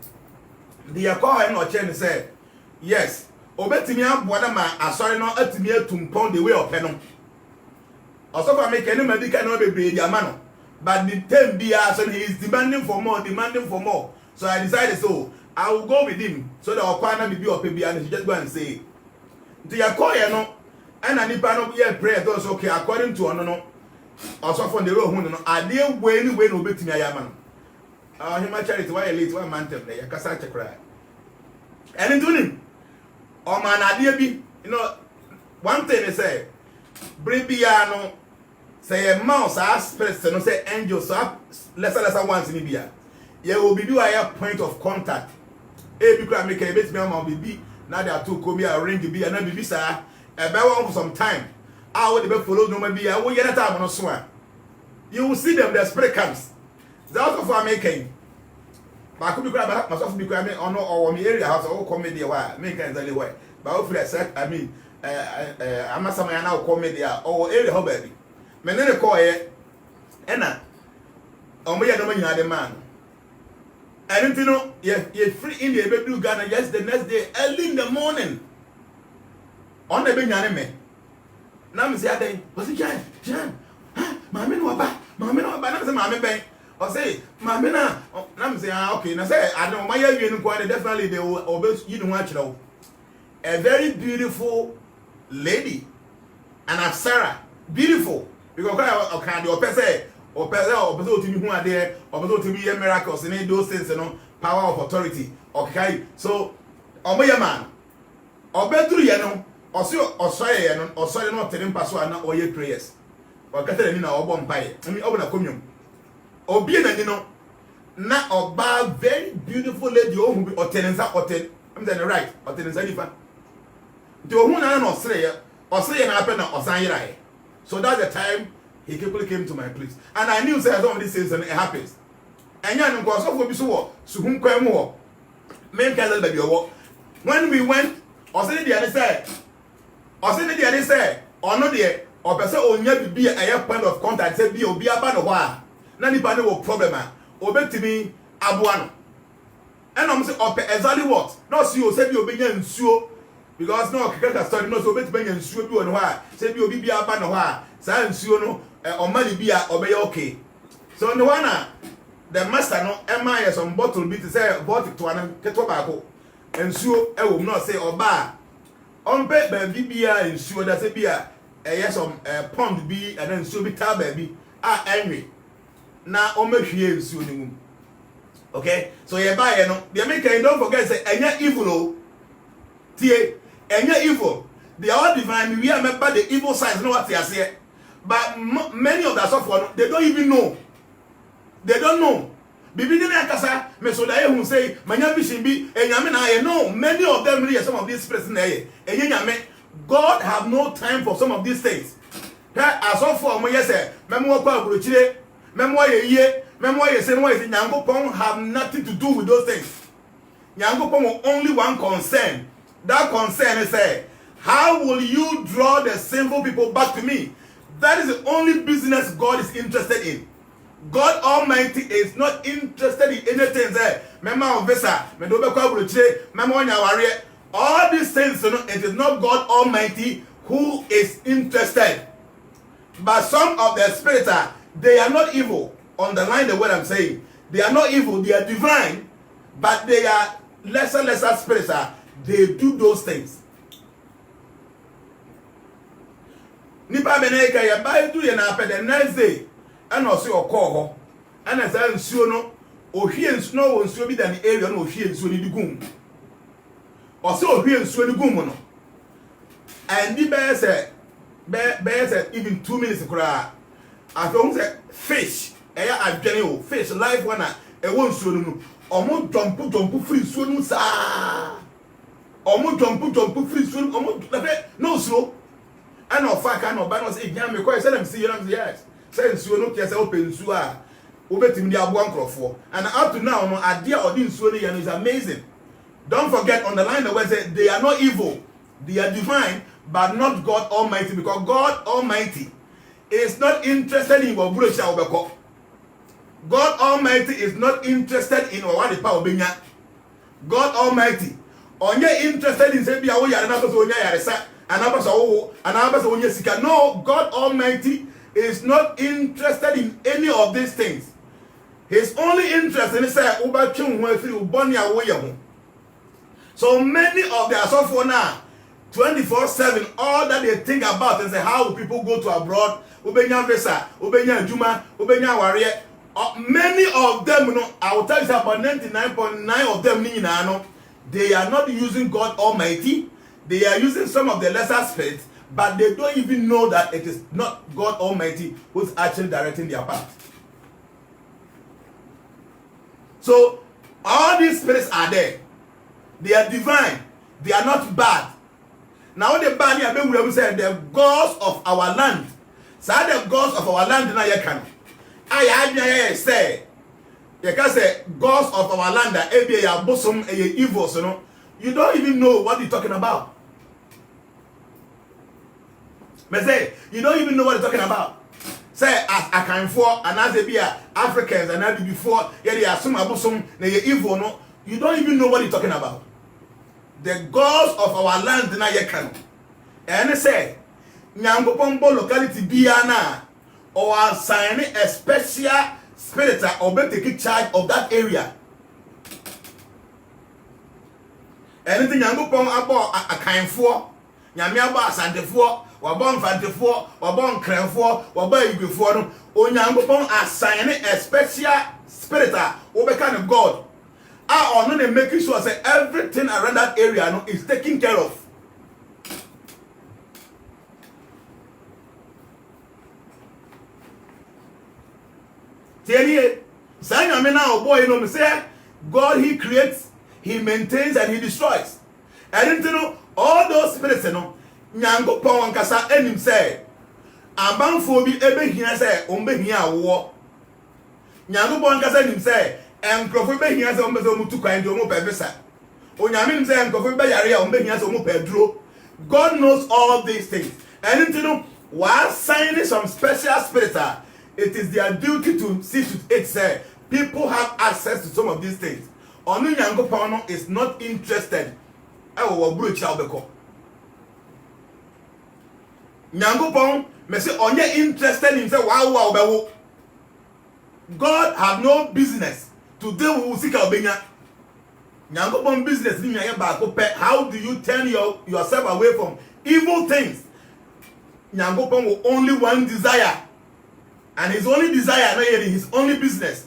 The call and Ochen said, yes, Obetimia Buadama, I sorry not Etimia Tumpon the way of Penon. Also, for make any medical no be Yamano. But the 10 BR and he is demanding for more. So I decided so. I will go with him so that our partner will be up and he just go and say, to your call, you know, and I need to be a prayer. Those okay, according to no, also from the road, I didn't win no bit to me. Yaman. Him, my charity, why late 1 month of the Cassata cry. And in doing him, oh man, I dear be, you know, one thing they say, Bribiano say a mouse, spirits, and say angels, lesser once in Libya. You will be do a point of contact. Because I make a bit of baby. Now they are two come here arrange to be and baby sir. A bear for some time. I will be followed no maybe. I will get a time on swan. You will see them, the spirit comes. The out of our making. But I could be crab myself because I mean or me area house or comedy why make any way. But hopefully I mean I'm not some now comedy or area how baby. Men call here. Enna. On me no man. And you know, you're free in the bedroom Ghana, yes, the next day, early in the morning. On the benjamin. Now, Miss Yade, was it Jan? Mammy no ba, Mammy Bang. Or say, Mammy, now, I'm saying, okay, now say, I don't mind you quite definitely they will obey you don't watch now. A very beautiful lady, and a Sarah, beautiful, because I can't do a person. Or person to me who are there, or person to be a miracles in those things, you know, power of authority. Okay, so my man, or better, you know, or so, or sorry, not telling Passoa or your prayers. Or Catherine or Bombay. I mean, open a communion. Or being a you not or bar very beautiful lady who be or tenants or ten. I'm saying right, or tenants anything. To a woman or Slayer, or Slayer and Apple or Sanyarai. So that's the time. he quickly came to my place. And I knew some of these things and it happens. And yeah, no, so for Bisu, so whom came more. Men can baby or when we went, or said the other side, or no dear, or person only be a point of contact, say be about a while. Nani pane wo problem obetimi aboa and I'm say exactly what no see o say bi obenya nsuo because no keka story no so obetimi nsuo bi won ho a say bi obi bia ba no ho a sa nsuo no o mani bia obey okay so no one the master no ema yes some bottle bi to say bottle to an keto baako nsuo e wo no say oba on be ba bia nsuo da say bia yes some pond bi and nsuo bi ta ba bi anyway na omehwie nsuo ni mum. Okay, so ye buy no the American don't forget say enya evil o tie enya evil they are all divine we are remember the evil sides no what they say but many of the suffer they don't even know they don't know bibi ni akasa me so da who say manya vision bi enyame na ye no many of them really some of these person na ye enyame God have no time for some of these things as of for mo yes memo kwa abrochire memo ye memo ye say no is Nyankopon have nothing to do with those things. Nyankopon only one concern. That concern is say, how will you draw the sinful people back to me? That is the only business God is interested in. God Almighty is not interested in anything there. Memo visa, medobe kwa abrochire, memo nyaware. All these things, you know, it is not God Almighty who is interested. But some of the spirits they are not evil. Underline the word I'm saying. They are not evil, they are divine, but they are lesser spirits. They do those things. Nipa beneka ya buy do na apɛ the next day. And also your call. And as I nsuo no, ohwie nsuo wo nsuo bi da ne area no ohwie nsuo ni digum. Ɔsɛ ohwie nsuo ni gum no. And the bear said even 2 minutes kura. I don't say fish. Eya adwene o fish life one e won suo no omo jump free suo no sa omo jump free suo no omo no suo ana ofa ka no ba no say igyan me ko say dem see you know yes say suo no ke say open suo a obetim di abo ankrofo and up to now no ade a odi suo no ye no is amazing. Don't forget underline the word say they are not evil, they are divine but not God Almighty, because God Almighty is not interested in what Bruce Obeko. God Almighty is not interested in what the power benya. God Almighty onye interested in say bia wo yare na so onya yare sa anabasa wo anabasa onya sika. No, God Almighty is not interested in any of these things. His only interest in say oba twen ho afiri uboni a wo ye ho. So many of the asofo now 24/7 all that they think about is how will people go to abroad, ubenya visa, ubenya juma, ubenya warrior. Many of them, you know, I will tell you about 99.9 of them, you know, they are not using God Almighty. They are using some of the lesser spirits, but they don't even know that it is not God Almighty who's actually directing their path. So all these spirits are there. They are divine. They are not bad. Now the bad here, we say the gods of our land. So the gods of our land now you can. I say, you can say gods of our land that are bosom evil, so no, you don't even know what you're talking about. But say you don't even know what you're talking about. Say as I can for and as they be Africans and as before, yeah, they are some bosom they evil, no, you don't even know what you're talking about. The gods of our land na ye can. And say Nyankopon locality biana or assign a special spirit or better take charge of that area. Anything Nyankopon abo akan for, Nyame abo asante for, wabon fante for, wabon kran for, wabon igwe for no, o Nyankopon assign a special spirit or be kind of God. On and making sure say everything around that area no, is taken care of. Tell say I mean now boy, you know me say God he creates, he maintains and he destroys. I didn't know all those spirits, you know, Nyankopon kasa enim say Abanfo bi ebehia say ombehia awo. Nyankopon kasa nim say enkrofo behia say ombese omutu kwan de omu pebesa. Onyame nim say enkrofo be yare a ombehia say omu pedro. God knows all these things. And you know, while signing some special spirits, it is their duty to see to it say people have access to some of these things. Onu Nyankopon is not interested. Ewo bro chiabeko. Nyankopon me say onye interested in say wow bewo. God have no business to deal with sika obenya. Nyankopon business ni nya ba ko pe. How do you turn yourself away from evil things? Nyankopon will only one desire. And his only desire no his only business.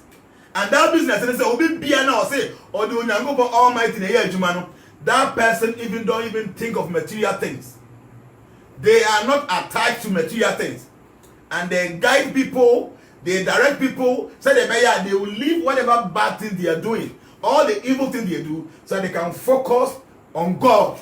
And that business they say obi bia na or say or the Nyankopon almighty na here adwuma no. That person even don't even think of material things. They are not attached to material things. And they guide people, they direct people, say they will leave whatever bad thing they are doing, all the evil things they do, so they can focus on God.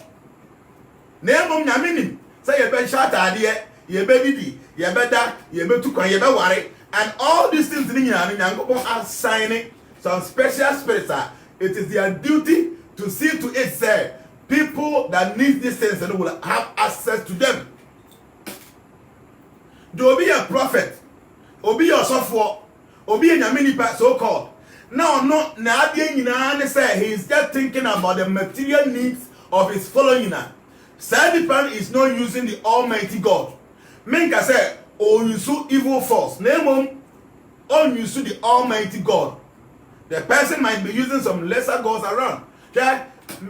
Name nyamini, say you be shot adie, you be didi, you be da, you be tukwa, you be worry, and all these things in Nyankopon are signing some special spirits. It is their duty to see to it say people that need these things and will have access to them. Do be a prophet, obi a software, obi a nyamini so called. Now, no, say he is just thinking about the material needs of his following. Sadipan is not using the Almighty God. Menka say, oh, you so evil force. Name oh, you so the Almighty God. The person might be using some lesser gods around. Okay?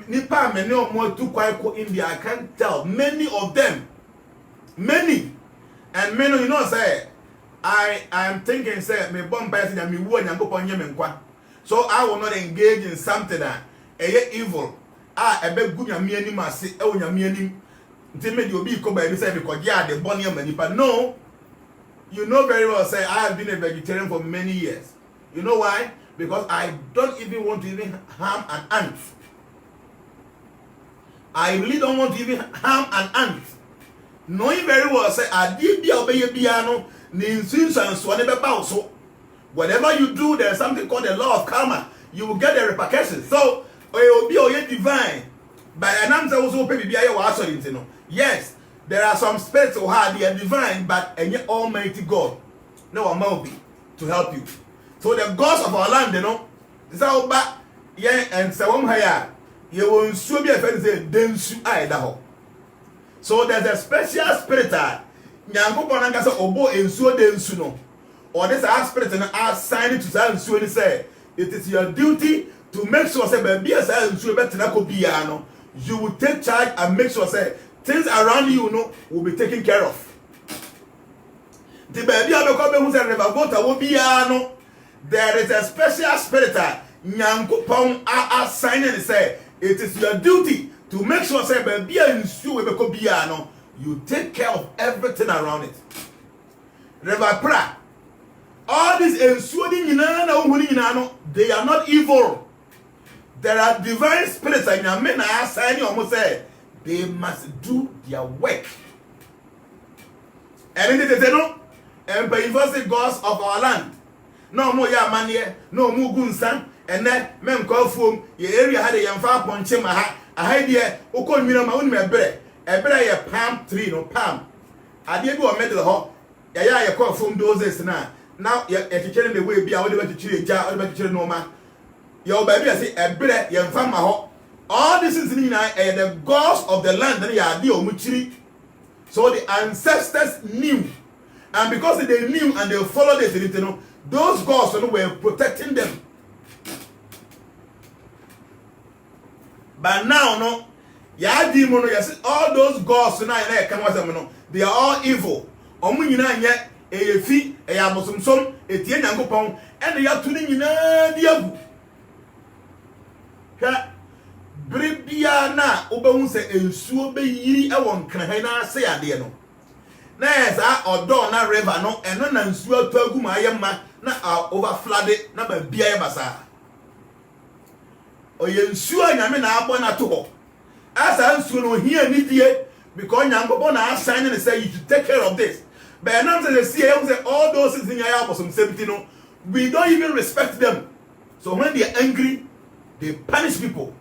Nipa many or more too quite India. I can't tell. Many of them. Many. And many, you know, say, I am thinking, say, me bomb person and me word and go on yemenkwa. So I will not engage in something that evil. I beg good yami masi, oh yami timid you be come by this because yeah, the bonny many, but no, you know very well, say I have been a vegetarian for many years. You know why? Because I don't even want to even harm an ant. I really don't want to even harm an ant. Knowing very well, say I did be obey piano, ninsin and swan so. Whatever you do, there's something called the law of karma. You will get the repercussions. So, it will be divine. But an answer also pay be yes, there are some spirits who are they are divine, but and yet Almighty God, no one be to help you. So the gods of our land, you know, this how back yeah and so higher. You will soon be a friend say densu I. So there's a special spirit. Nyango Bonangasa obo ensuo densu no. Or this spirit and are signed to say and say it is your duty to make sure say baby as I you will take charge and make sure say things around you know will be taken care of. The baby who say never go to there is a special spirit Nyankopon are signing and say it is your duty to make sure say baby you take care of everything around it. Reva pra all these they are not evil. There are divine spirits and your men are signing almost say they must do their work. And then they know and by the gods of our land. No more ya man here, no more gunsan, and then men call from your area had a young far ponche maha, a idea, who called me on my own bread, a bread palm tree, no palm. I did go a medal hall, ya call from those now. Now, if you tell the way be out to chili jar, or to no man. Your baby, I say, a bread, young farmer hot. All this is in the gods of the land that you are deal muchiri. So the ancestors knew, and because they knew and they followed this, you know, those gods were protecting them. But now, no, ya demon, yes, all those gods now, they are all evil. Omunina yet. Eyefi eyabosomsom etie Nyankopon ene ya tuni nyina diagu ka bribia na obehu se ensuo be yiri e won kran na ase ade no na esa odo na river no eno na nsuo atagu ma ayema na over flood na ba bia ye basa oye nsuo nyame na abo na to ho asa nsuo no hia ni die because Nyankopon na assign and say you to take care of this. But now they say all those things in your some 17, we don't even respect them. So when they are angry, they punish people.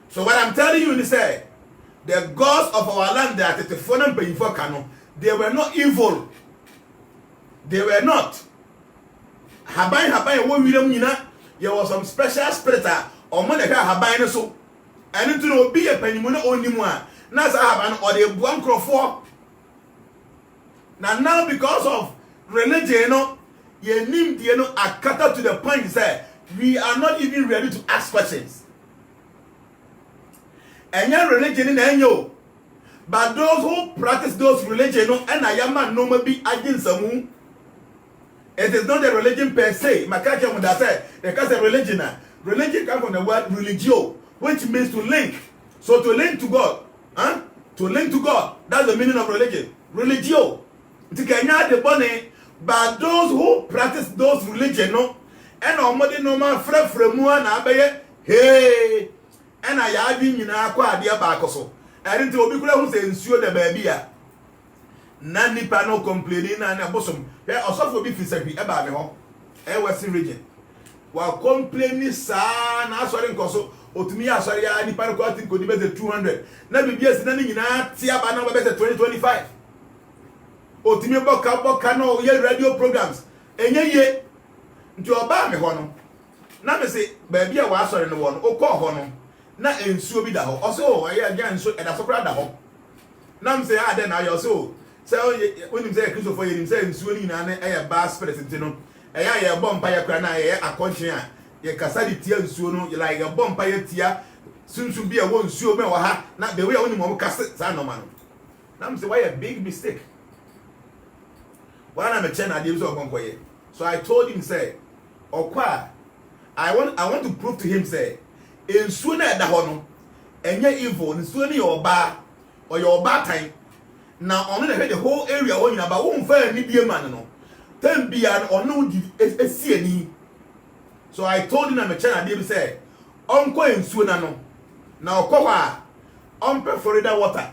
So what I'm telling you is the gods of our land that the phone paying for Kano, they were not evil. They were not. Habai, what we don't know, there was some special spirit or money Habai so. And to be a penny only one. Nasa Haban or the one crop. Now because of religion, you need a cutter to the point say we are not even ready to ask questions. And your religion in Enyo. But those who practice those religion and I am no be against some. It is not a religion per se. Makaja would say because a religion. Religion comes from the word religio, which means to link. So to link to God. Huh? To link to God. That's the meaning of religion. Religio. But those who practice those religion no and omodi no man fremu na abaye hey and I have been akwa ade ba akoso and obi kula hu se nsuo da ba bia na nipa no complaining na bosom he osofo bi fisakwi e ba me ho e western region wa complaining sa na asori nkoso otumi asori ya nipa no kwati nkodi be 200 na bibia si na ni nyina tia ba na be 2025 otimi boka no ye radio programs enye ye nti oba me ho no na me se ba bia wa asori no wo no okọ ho no na ensuo bi da ho oso ye agya nso eda so kra da ho na me se ade na yo so se onim se Christopher ye nim se nsuo ni na e ba spirit nti no e ya ye bompa ye kra na ye akonche a ye kasa di tia nsuo no like ye bompa ye tia sunsun bi e wo nsuo me wa ha na the way onim mo kasa sa no ma no na me se why a big mistake. When I'm a chen, so I told him, say, Okwa, I want to prove to him, say, in sooner the hono, and yet evil, in sooner your bar or your bar time. Now, only the whole area on you about one fair medium man, no. Then be an or no CNE. So I told him I'm a chen, I did say, Uncle in sooner no. Now, Kowa, Uncle Florida water.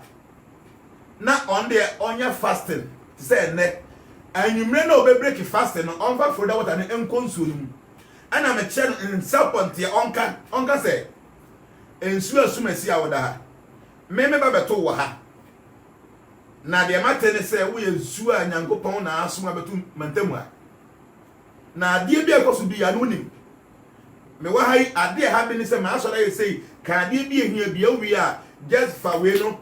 Not on there on your fasting, say, ne. And you may not be breaking fast and on for that water and consume. And I'm a channel in Sapon, dear Uncle say, and swear soon as I would have. Maybe Baba told her. Now, the matter say, we are sure and young Gopon are assume about Mantemwa. Now, dear be a cause to be anonym. Me why I dear happiness and master, I say, can you be here? Be we are just for we know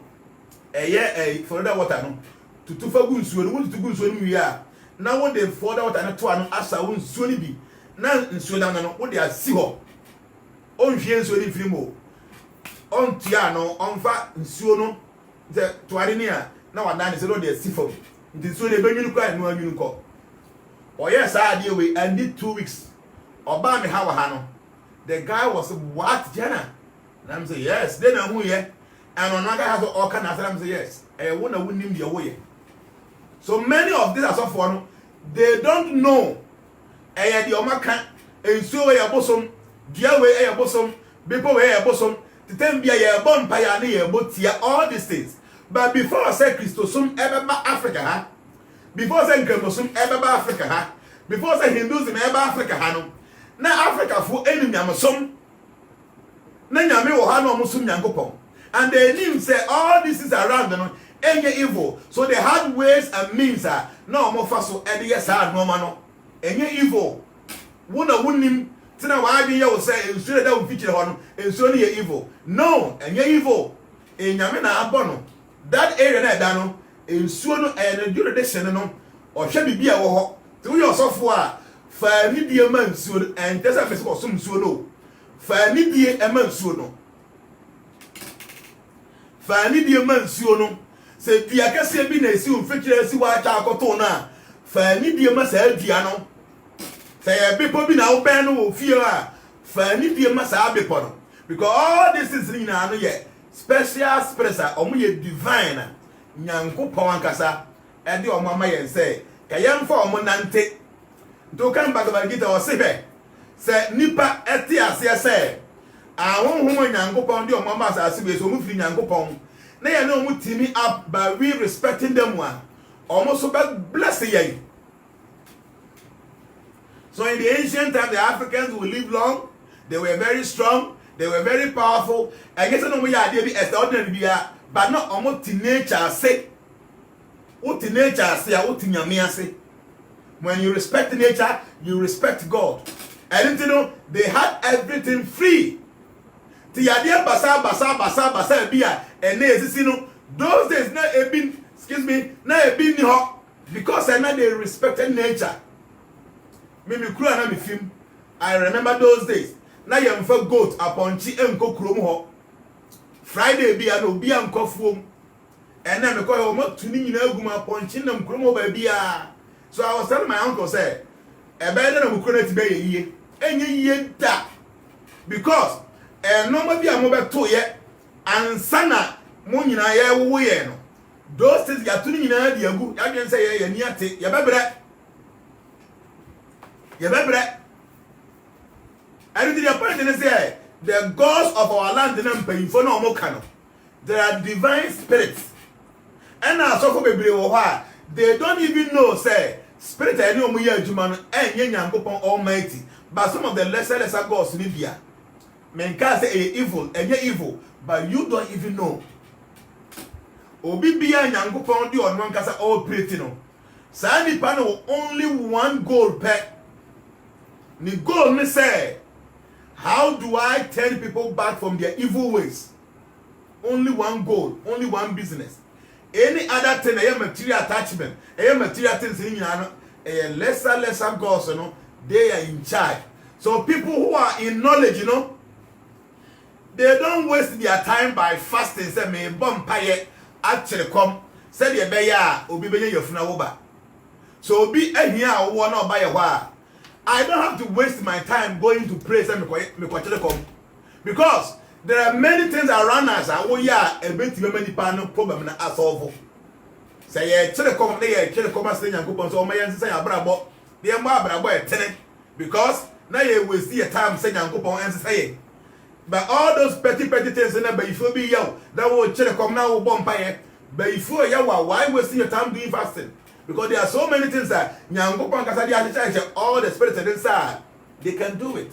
a year for that water. No. To fagun suoni won to gun suoni wi a na won de for that na to anu asa won suoni bi na nsuoni na no wo de asi ho on hwie nsuoni firimo on tia no on fa nsuono de to ari ni a na wada ne se no de asi fo nti nsuoni be nwunu kwa anu anwunu ko o yes ade we and did 2 weeks oba me ha wa ha no the guy was what Jana and I'm say yes then who ye and another has all kind of I'm say yes wona wonim de wo ye. So many of these are so for they don't know. The omaka and so a bosom, dear way a bosom, people way a bosom, to tell me a bomb pioneer, all these things. But before I say Christosum ever Africa, before I say Gramosum ever Africa, before I say Hinduism ever Africa, now Africa for any Yamasum, Nanyame or Hano Musum Yankopon. And they didn't say all this is around them. Any evil, so they had ways and means. No more fast so any yes, no man. Any evil, wouldn't Tina why be you say instead that will feature one and so near evil. No, any evil in Yamina Abono. That area that dano in soon and jurisdiction no or shall be a war to your software. Fair media man soon and there's a for some soon. Fair media a man soon. Fair media man soon. Se dia kase bi na esi umfekire esi wa cha akoto na fa ni die ma sa dia no se ye bepo bi na wo ben no wo fie a fa ni die ma sa bepo no because all this is in na no ye special expressor omo ye divine nyankopon ankasa e de omo ama ye se ka ye mfa omo nante to kan Bhagavad Gita o se nipa eti ase se ahonhom nyankopon de omo ama sa ase be so mu firi nyankopon na ya no mu teaming up by we respecting them one. Almost so bad bless ye. So in the ancient time, the Africans will live long. They were very strong. They were very powerful. I guess I know we are extraordinary, but not almost nature say. What nature say, what in say. When you respect nature, you respect God. And you know, they had everything free. Tiadia basa bia and those days na ebin, excuse me, na ebin ho because I know they respected nature. Maybe kru na me film. I remember those days. Na yem fa goat upon chi enko krom ho. Friday bia no bia enko fuom. And na me ko ho ma tuni nyina aguma upon chi nam krom ho ba bia. So I was telling my uncle say, e be na mo kro na ti be ye. Enye ye da. Because normal bi amobe to ye ansana mo nyina ye wo ye no. Those things ya tuni nyina di agu. Ya dwen say ye ni ate, ye bebre. Ye bebre. And the point say the gods of our land na mpayin fo na omo kano. There are divine spirits. And na so for bebre wo ha, they don't even know say spirit any omo ye adwuma no enye Nyankopon Almighty. But some of the lesser gods in India, men can say evil, and you're evil, but you don't even know. Obi bia Nyankopon di on one kasa all pretty no. Sani pano only one goal per. Ni goal me say, how do I turn people back from their evil ways? Only one goal, only one business. Any other thing, a material attachment, a material things in a lesser gods, you know. They are in charge. So people who are in knowledge, you know, they don't waste their time by fasting. Say me bumpire actually come. Say the beya obi benya yofuna woba. So be ehia wo na oba ye hwa. I don't have to waste my time going to pray say me kwachele come. Because there are many things around us and we are a bit many pan problem na asolve. Say ye chele come na ye chele come say Nyankopon so o mayen say abrabo. The because now you will see a time saying Nyankopon and say, but all those petty things in there, but if you be yo, that will check come now bonfire. But if you are why wasting your time doing fasting? Because there are so many things that Nyankopon can all the spirits inside, they can do it.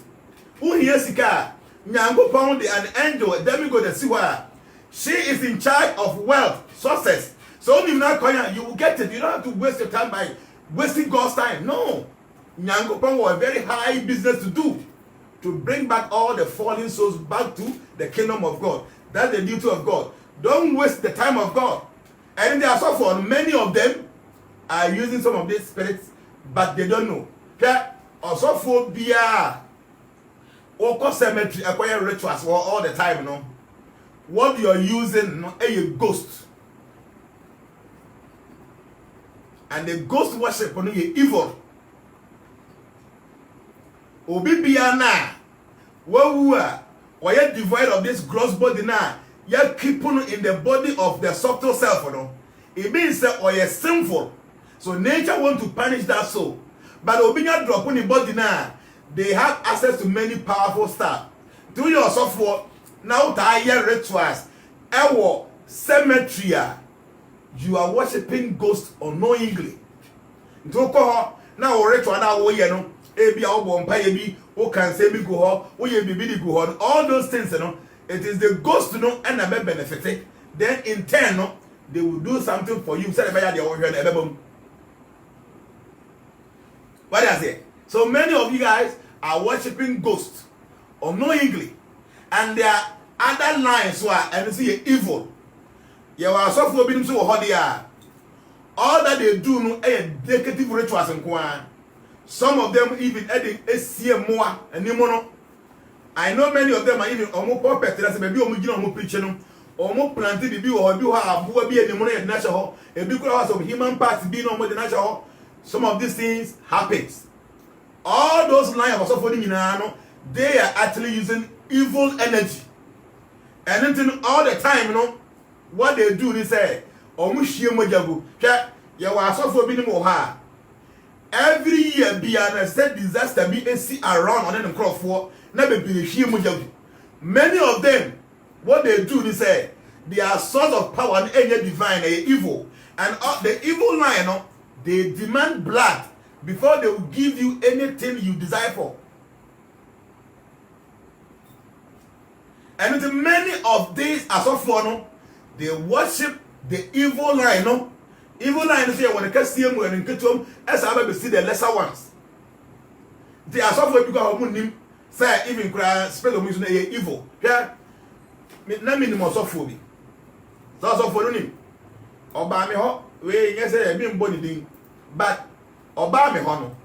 Who hears Sika? Nyankopon an angel, demigod, the siwa. She is in charge of wealth, success. So you will get it. You don't have to waste your time by wasting God's time. No. Nyankopon was a very high business to do. To bring back all the fallen souls back to the kingdom of God. That's the duty of God. Don't waste the time of God. And they are so for many of them are using some of these spirits, but they don't know. Okay? Also for beer or cemetery acquire rituals all the time, you know. What you are using, no, a ghost. And the ghost worship on you evil. Obi bia na wawu a oye devoid of this gross body na ya keep in the body of the subtle self no. It means that oye sinful. So nature want to punish that soul. But obi nya drop in the body na they have access to many powerful stuff. Do your software now tie rituals. Ewo cemetery you are worshiping ghosts unknowingly. Ntoko na ritual na wo ye no ebi a bompa ebi o can say bi go ho o ye bibi di go ho all those things you know it is the ghost no and na be benefit then in turn no they will do something for you say be ya dey wo hwe na ebebom what does it so many of you guys are worshiping ghosts unknowingly and there are other lines who are and see evil you are so for bi so ho dia all that they do no e negative rituals nko. Some of them even adding SCM and Nimono. I know many of them are even almost perfect. That's maybe almost preaching, almost planted the view or do have who be a money at national, a big house of human parts being on the national. Some of these things happens. All those lines of suffering in Ano, they are actually using evil energy. And then all the time, you know, what they do, they say, almost sheer mojabu. You are suffering more. Every year, be an said disaster be a see around on the crop for never be a huge. Many of them, what they do, they say, their source of power and any divine evil. And the evil line, they demand blood before they will give you anything you desire for. And many of these as of one, they worship the evil line. Evil line is here when they can see them when they come as I will see the lesser ones. They are so for because of him say even cry spell of music evil. Yeah, na minimum so for me. So for him. Oba me ho we yes say be mboni din, but oba me ho no.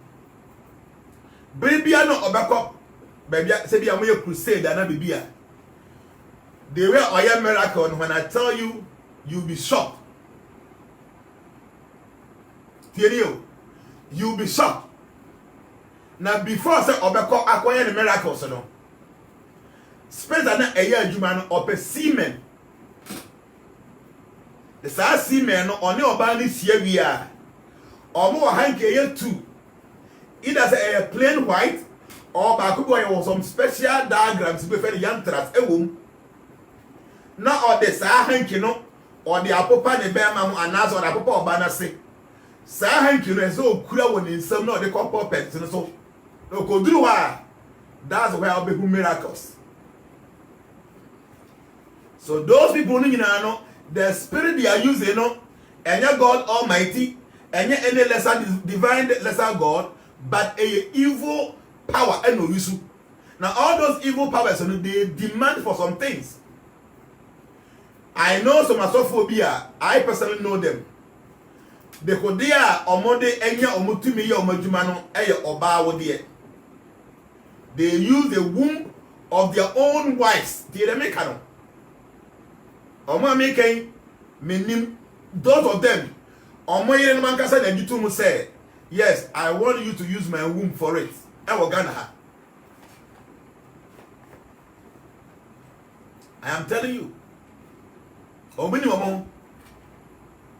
Bibia no obekọ bibia say bia mo ye crusade na bibia. They were a miracle, and when I tell you, you'll be shocked. You'll be shocked. Now, before I say, Obeko acquire the miracles, no. Spend a year, Juman, or seamen. The South seamen, only about this year we are. Or more hanky year too. Either say a plain white, or Bakubo or some special diagrams before the young trust a womb. Not all the Sahankino or the Apopa de Bama and Nas or Apopa Banase. Sahankino is so cruel when in some of the couple pets and so. No, go do that's where I'll be miracles. So, those people, the spirit they are using, and your God Almighty, and your any lesser divine lesser God, but a evil power and no use. Now, all those evil powers, they demand for some things. I know some asophobia. I personally know them. The Kodia omode enya omutumi ya omajumano eye oba wodie. They use the womb of their own wives. They make no. Omo making menim those of them. Omo yere man kasa na gitumu say, yes, I want you to use my womb for it. I am telling you. Obini momo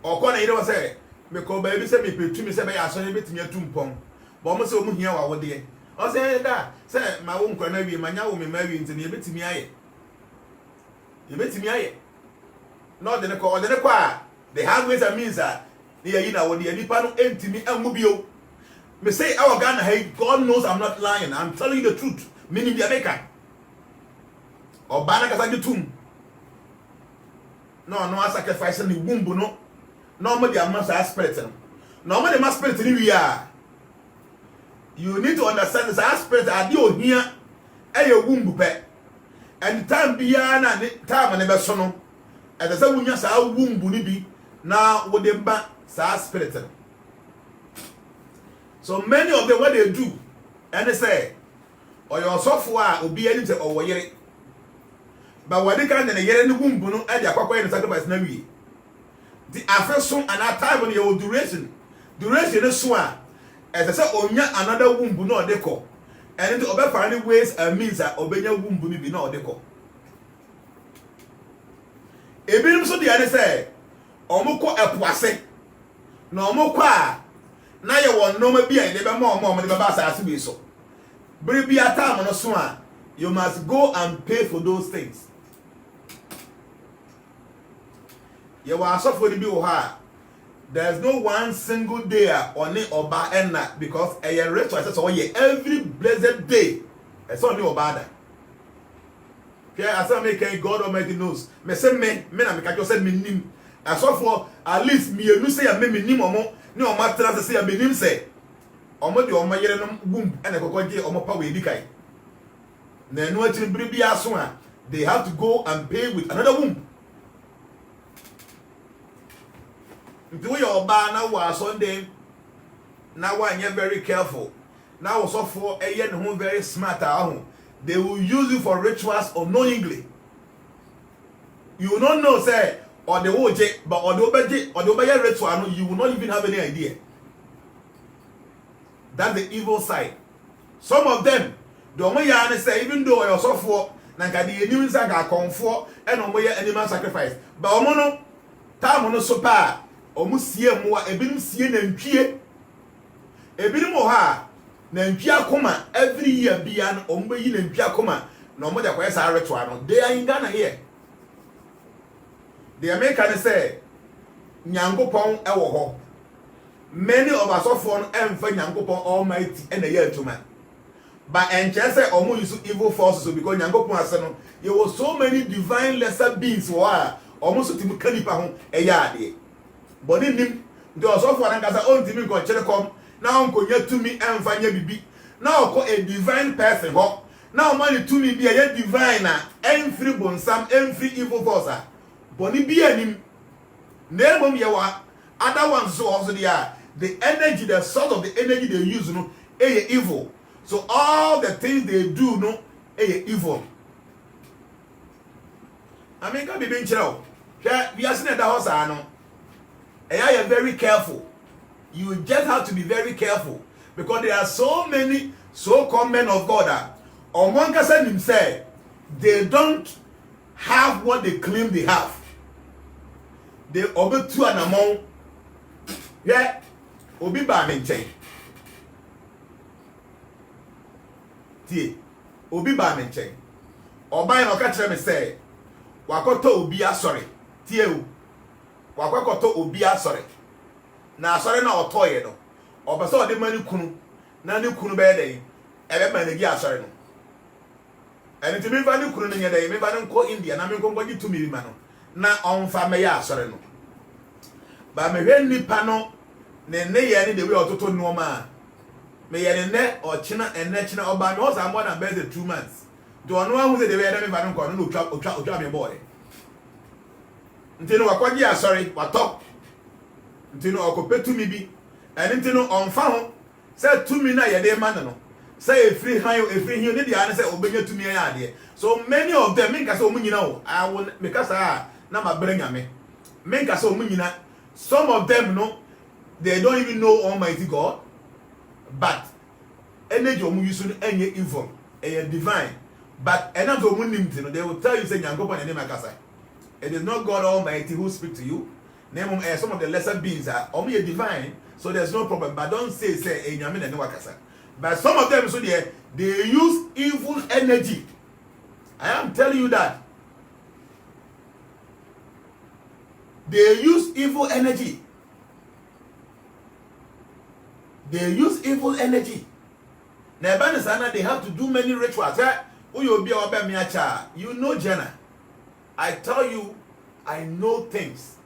okona ire wase me ko ba bi se me petu me se be ya so ne betimi atumpom bo mo se omu hia wa wode o se da se ma wo nkwa na wi manya wo me ma wi nti ne betimi aye no de ne ko a the hard ways and means that they yi na wode nipa no entimi amu bio me say our Ghana, hey, God knows I'm not lying. I'm telling you the truth. Meaning the American obana kasa gitum. No, I sacrifice the womb, no. No, the amasa spirit. No, the mass spirit we are. You need to understand this spirit are you here, a womb pet. And the time beyond time and never sono. And the same when you womb be now with them back, spirit. So many of them what they do, and they say, or your software will be anything or what. But when they can't get any womb, no, and they are quite sacrifice na we. The affection and that time when your duration is swan. As I said, onya another womb, no, they call. And into other finding ways and means that obey your womb will be no, they call. Ebim so the other say, Omoko Epoise, no more qua. Now you want no more beer, never more, the Babasa to be so. But be a time on a swan, you must go and pay for those things. You are suffering to be hard. There's no one single day on it or bad end because a rest I said every blessed day. It's only about that. Okay, as I make God Almighty knows. Me say me na me catch say me nim. As for at least me you say me nim omo ni o ma trans say me nim say. Omo de omo yere no boom and e kokoje omo power edi kai. Na no ati biribi aso a they have to go and pay with another womb. If you are now was Sunday, now you're very careful. Now also for a year home very smart at home. They will use you for rituals unknowingly. You will not know, say, or the OJ, but or the Obey ritual, you will not even have any idea. That's the evil side. Some of them, the Omoya say, even though you're so for Nankadi news are comfort and Omoya animal sacrifice. But Omono, Tamono Sopa. Omusie mo ebinim sie na ntwie ebinim ho ha na ntwie akoma every year bia no ombeyi na ntwie akoma na omo de kwesa ritual no they are in Ghana here The American say Nyankopon ewo ho. Many of us often emfa Nyankopon Almighty and the year to man. But and just say omo use evil forces because Nyankopon ase no there were so many divine lesser beings who are almost to mechanipa ho eya ade. But nim the osofo ankasa ontimi ko chere kom na onkonya tumi emfa nya bibi. Na oko a divine person ho. Na money tumi bi a divine na every bonsam every evil force. Boni bi anim na mom ye wa other ones so also there the energy the source of the energy they use no evil. So all the things they do no evil. I mean can be being chill. We are seeing the house no. And I am very careful. You just have to be very careful because there are so many so-called men of God that on one person himself they don't have what they claim they have. They obey two and among yeah obi ba menchen tie obi ba menchen oban no ka kire me say wakoto obi asore tie o wakoto obi asore na asore na otoye no obese ode mani kunu na ne kunu be dey ebe ma ne gi asore no eni timi fa ne kunu ne nyede me ba ne nko India na me nko gbogi tumi bi ma no na onfa me ya asore no ba me hwe nipa no ne ye ne de we ototo no ma me ye ne ochina enne china oba me osa more than best 2 months do ono ahu de we na me ba no nko no otwa me boy ntino wakwagi asori watop ntino okopetu mi bi eni ntino onfa ho se tumi na ye de ma no se efri hin ne dia ne se obenya tumi ya ade so many of them minka se omunyina o I will because na ma brenya me minka se omunyina some of them no they don't even know Almighty God but energy omu use no enye evil divine but enam so omu nim no they will tell you say Nyankopon ene makasa. It is not God Almighty who speaks to you. Name some of the lesser beings are only divine, so there's no problem. But don't say Nyamin and Wakasa. But some of them so they use evil energy. I am telling you that. They use evil energy. They use evil energy. Now, they have to do many rituals. You know Jenna. I tell you, I know things.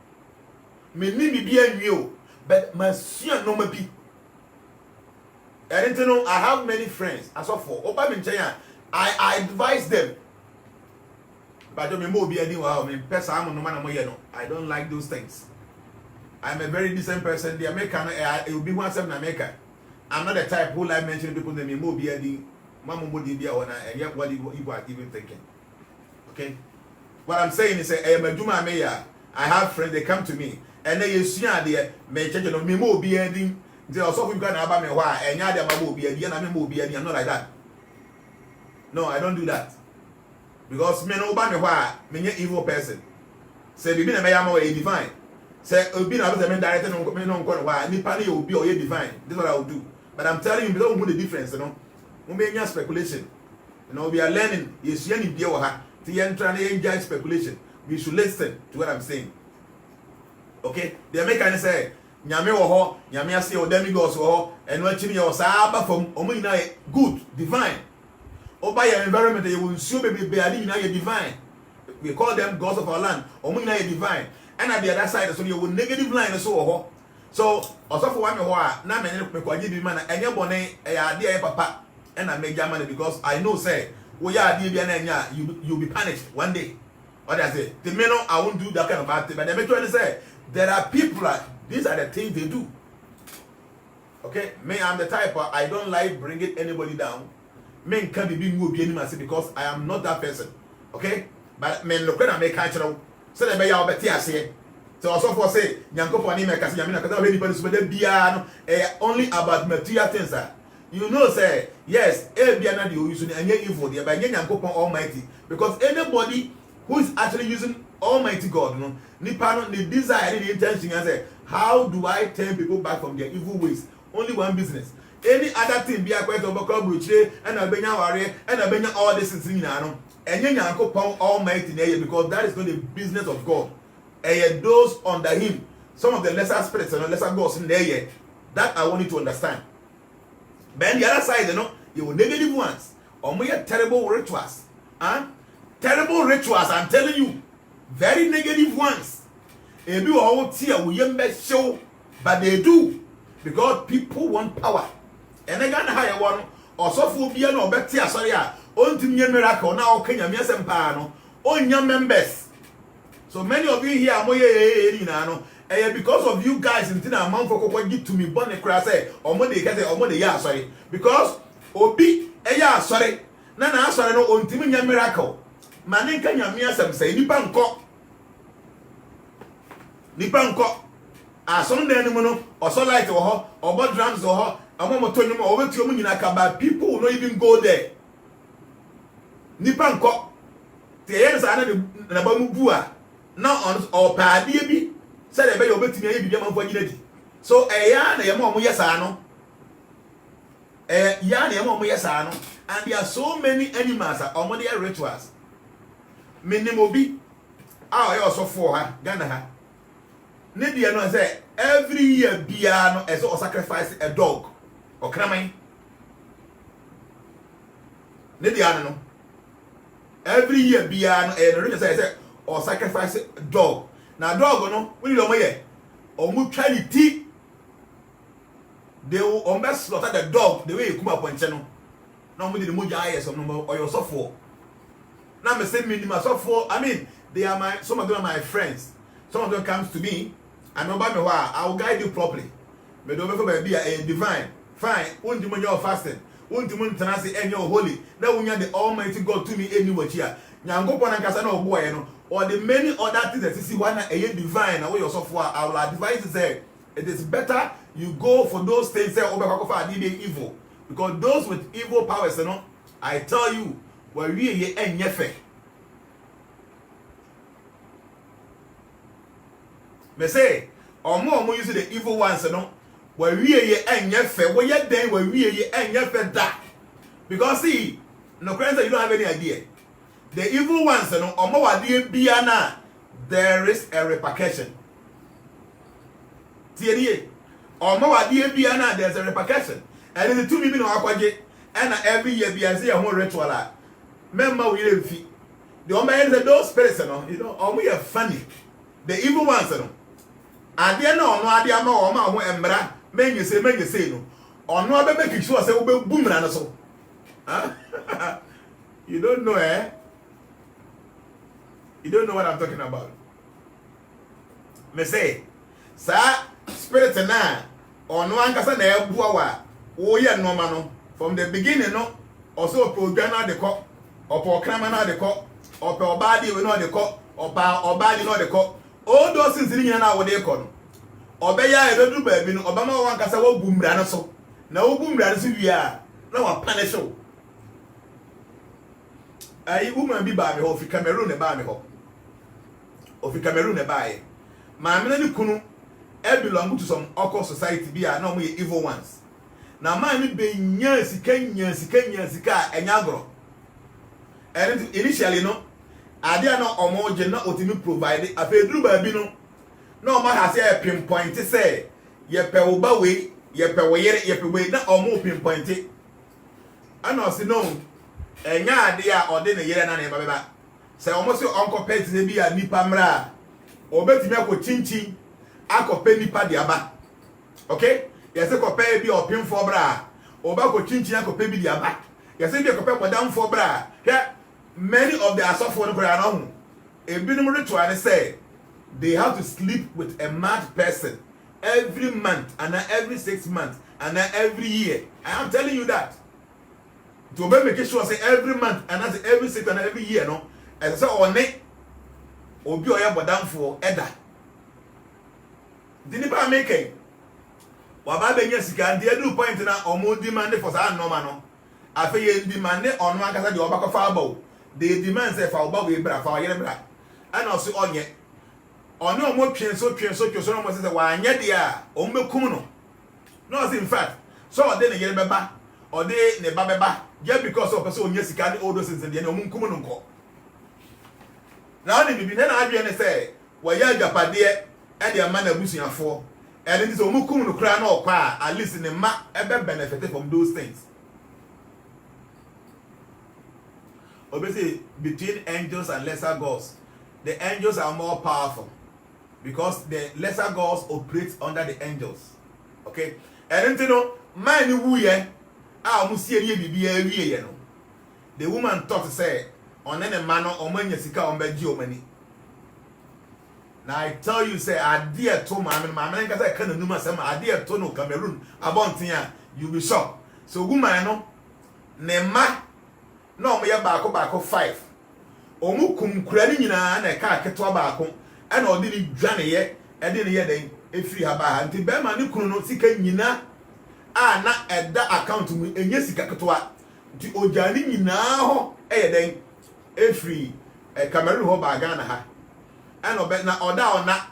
Me ni mi bi anwio, but my sua no ma bi. I don't know. I have many friends. As of for opa me nchen I advise them. But don't me mo bi ani wa me pesa am no ma na mo ye no. I don't like those things. I'm a very decent person. The American it will be one seven America. I'm not the type who like mentioning people that me mo bi ani mama mo di bia wona and yet what you are even thinking. Okay? What I'm saying is, I have friends, they come to me, and they see there, may change on me more be ending. They also going to about me why, and Yadia will be ending, and I'm not like that. No, I don't do that. Because men obey me why, me evil person. Say, be been a mayamo a divine. Say, be not the men directed on me no why, Nipani will be a divine. This is what I will do. But I'm telling you, we don't know the difference, you know. We make speculation. You know, we are learning, yes, you need to the enjoy speculation. We should listen to what I'm saying. Okay? The American say, Nyame wo ho, Nyame ase o demigods wo ho, eno achimi yo saaba from omuna good, divine. Oba your environment you will see baby be adi na divine. We call them gods of our land. Omuna divine. And at the other side so you will negative line so ho. So also for one me ho a na me kwaji bi man enye bone e ade e papa and I make money because I know say you'll be punished one day. What I say? The men I won't do that kind of bad thing. But they trying to say there are people that these are the things they do. Okay? Me, I'm the type I don't like bringing anybody down. Men can't be being moved because I am not that person. Okay? But men look at me cultural. So they may all be say. So also for say, Yanko for Nima Cassiamina, because anybody is only about material things. You know, say, yes, Airbnb you using any evil there by Nyankopon Almighty. Because anybody who is actually using Almighty God, you know, the desire, the intention, and say, how do I turn people back from their evil ways? Only one business. Any other thing be a quite of a and a benya warrior and a benya all this is in and Nyankopon Almighty because that is not the business of God. those under him, some of the lesser spirits and lesser gods in there yet. That I want you to understand. But on the other side, you will negative ones. Or more terrible rituals. Terrible rituals, I'm telling you. Very negative ones. If you all tear, we show, but they do. Because people want power. And again, hire one, or so phobia no better, sorry, on to me miracle now, Kenya, yes, and Pano, on your members. So many of you here are more because of you guys in Tina amount for what give to me, bonnet crass, or Monday, or Monday, yeah, sorry. Because, Obi, yeah, sorry. Nana, sorry, no, on Timmy miracle. Manin can you mean some say, Nipanko. Some animal, or so light or what drums or a moment to you over to you in Akaba. People will not even go there. Nipanko. The ends are the Nabamubua. Now on or Padibi. Said a bay over to me, Yaman for unity. So a yarn, a mom, yes, I know. A yarn, a mom, yes, I know. And there are so many animals are money rituals. Minimobi. I also for her, Ganaha. Nidia no say every year biano as or sacrifice a dog or crammy. Nidia no. Every year biano and the say or sacrifice a dog. Now dog no, we don't know or mutuality. They will almost slaughter the dog the way you come up on channel. Now we did the muja eyes or number or your software. Now me say minimum software. I mean, they are some of them are my friends. Some of them comes to me. And no matter what, I will guide you properly. But don't be a divine. Fine. Won't you when you're fasting? Won't you when Tanasi and you're holy? Now when you're the Almighty God to me anywhere here. Now go on and casano boy, or the many other things that you see one a divine away your software. I will advise you say it is better you go for those things say over evil. Because those with evil powers, I tell you, were really and yefe. Me say, or more use the evil ones, where we and yefe, where yet then where we and yefe that. Because see, no friends, you don't have any idea. The evil ones, or more dear Biana, there is a repercussion. Thierry, or more dear Biana, there's a repercussion. And the 2 million aquaje, and every year be as a more ritual. Remember, we live feet. The Omen those spirits, or we are funny. The evil ones, and they know no idea no who embra men you say no or no be make sure say we boom na so you don't know you don't know what I'm talking about. Me say sa spirit na or no ankasa na ebua wa wo ye no ma no from the beginning no also program de ko or program na de ko or pe obadi we no de ko or pa obadi no de ko. All those things in now what they call. Obeya e do baby no obama wan kasa wo bumra no so. Na wo bumra no so wia na wa punish wo. Ai woman bi ba me ho fi Cameroon e ba me ho. Ofi Cameroon e ba e. Ma me na ni kunu e belong to some occult society bi a na mo ye evil ones. Na ma ni be nya sika enya agro. And initially no adia no omoje na otimi provide afeduru ba bi no ma ha say pinpoint say ye pe wo ba we ye pe wo yere ye pe we na omo pinpoint ana si no enya ade a ode ne yere na na ba ba say omo se onko pet ne bi a nipa mra obetimi akọ chinchin akọ nipa de aba okay ye se ko pe bi opinfo bra oba ko chinchin akọ pe bi de aba ye se bi akọ pe bodamfo bra many of the asofo no kora no a binum ritual and say they have to sleep with a mad person every month and every 6 months and every year. I am telling you that to make sure say every month and every 6 and every year no and so on it obi oya bodamfo eda dini ba make wa ba benya sika ndi edu point na omo demand for sa normal no afa ye demand on one kasa de obakofa aba they demand say fa oba we bra fa yere bra and also onye ono omo twen so no mo say wa anye de a o mekum no say in fact so o de ne yere beba o de ne ba beba just because of person onye sika ni all those things de ne o munkum no nko na oni bibi na adwe ne say waya japade e de ama na busuafo and it is omukum no kra na okwa at least in ma ebe benefit from those things. Obviously, between angels and lesser gods, the angels are more powerful because the lesser gods operate under the angels. Okay? And you know, man who ye no. The woman thought to say, on any man or man yesika on beji money. Now I tell you, say, I dear to my man, because I can't do myself, I dear to no Cameroon, about here, you'll be shocked. So, woman, no, Nema. No me baako 5 omu kum kurani nyina na ka ketwa baako ana odi ni dwane ye ede ne ye den efiri ha ba ha nti be ma ne kunu no sika nyina a na eda account mu enye sika ketwa nti ojani nyina ho eye den efiri Cameroon ho ba Ghana ha ana obe na oda ona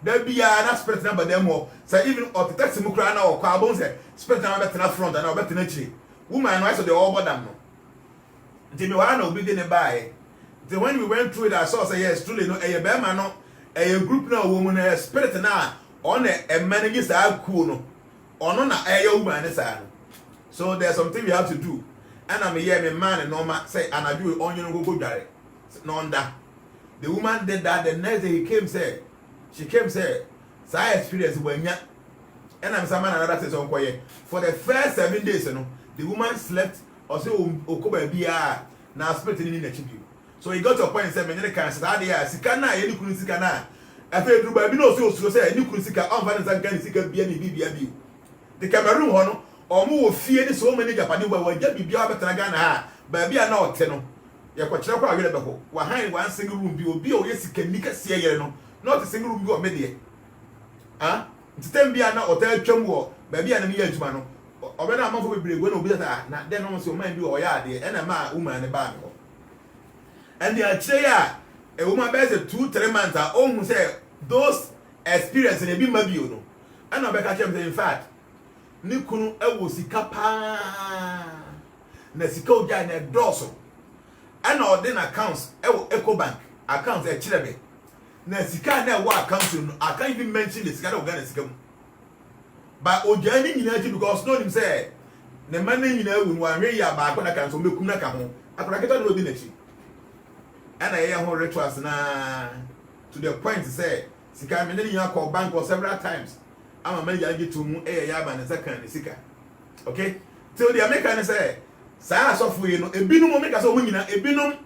da bia na spirit na badam ho say even of taxi mu kura na okwa abon say spirit na betena front na obetena chiri woman no I saw the all bodam no. Then when we went through it, I saw say yes, truly no a bema no a group no woman a spirit na on a manages are cool no on a woman. So there's something we have to do. And I'm a year man and normal say and I do it on your go direct. No that the woman did that the next day she came say I experience when ya and I'm some another says on quiet for the first 7 days, you know, the woman slept. Also, Okoba Bia now split in the chibu. So he got to a point and said, Many cancer, Sikana, any Kusikana. After you by no so say, any Kusika, on Vanessa can seek a BB. The Cameroon Hono, or more fear so many Japanese were just be Biabatagana, but be a no tenor. Yakwachapa available. Behind one single room, you will be or yes, can make a see, not a single room, you are media. Ah, it's 10 Biana Hotel Chumwo, baby and a year man. Or when I'm over with when we that, then almost your mind do or yard, and a man, woman, and a band. And the chair, a woman bears a 2-3 months are almost say those experiences in a bimabio. And I bet in fact, Nikunu Ewosika pa Nesiko Jane Dorsal. And all then accounts, Eco Bank, accounts at Chilebe. Nesika never accounts, I can't even mention this kind of Ganiscum. But Ojani in energy because no him say the money you know when we are back when I can so make kuna kaho akraketa no dinati and I hear rituals na to the point say sika me you call bank for several times I'm a manager get to mu ya ba na second sika okay till the American say sa software you know ebinum make so nyina ebinum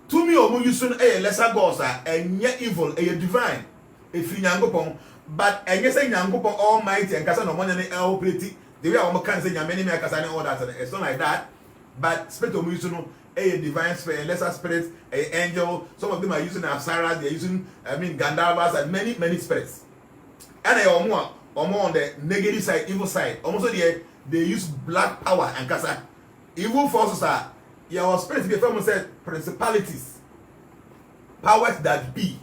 to me o mu use no lesser gods are enye evil divine efiri nyankopon. But I guess Nyankopon Almighty and Kasa no money operate the way I can say Nyameni me Kasa all that. It's not like that. But spirit of Musuno, a divine spirit, lesser spirits, a angel. Some of them are using Apsara, they're using Gandharvas and many spirits. And they are more on the negative side, evil side. Almost they use black power and Kasa. Evil forces are your spirits before said principalities, powers that be.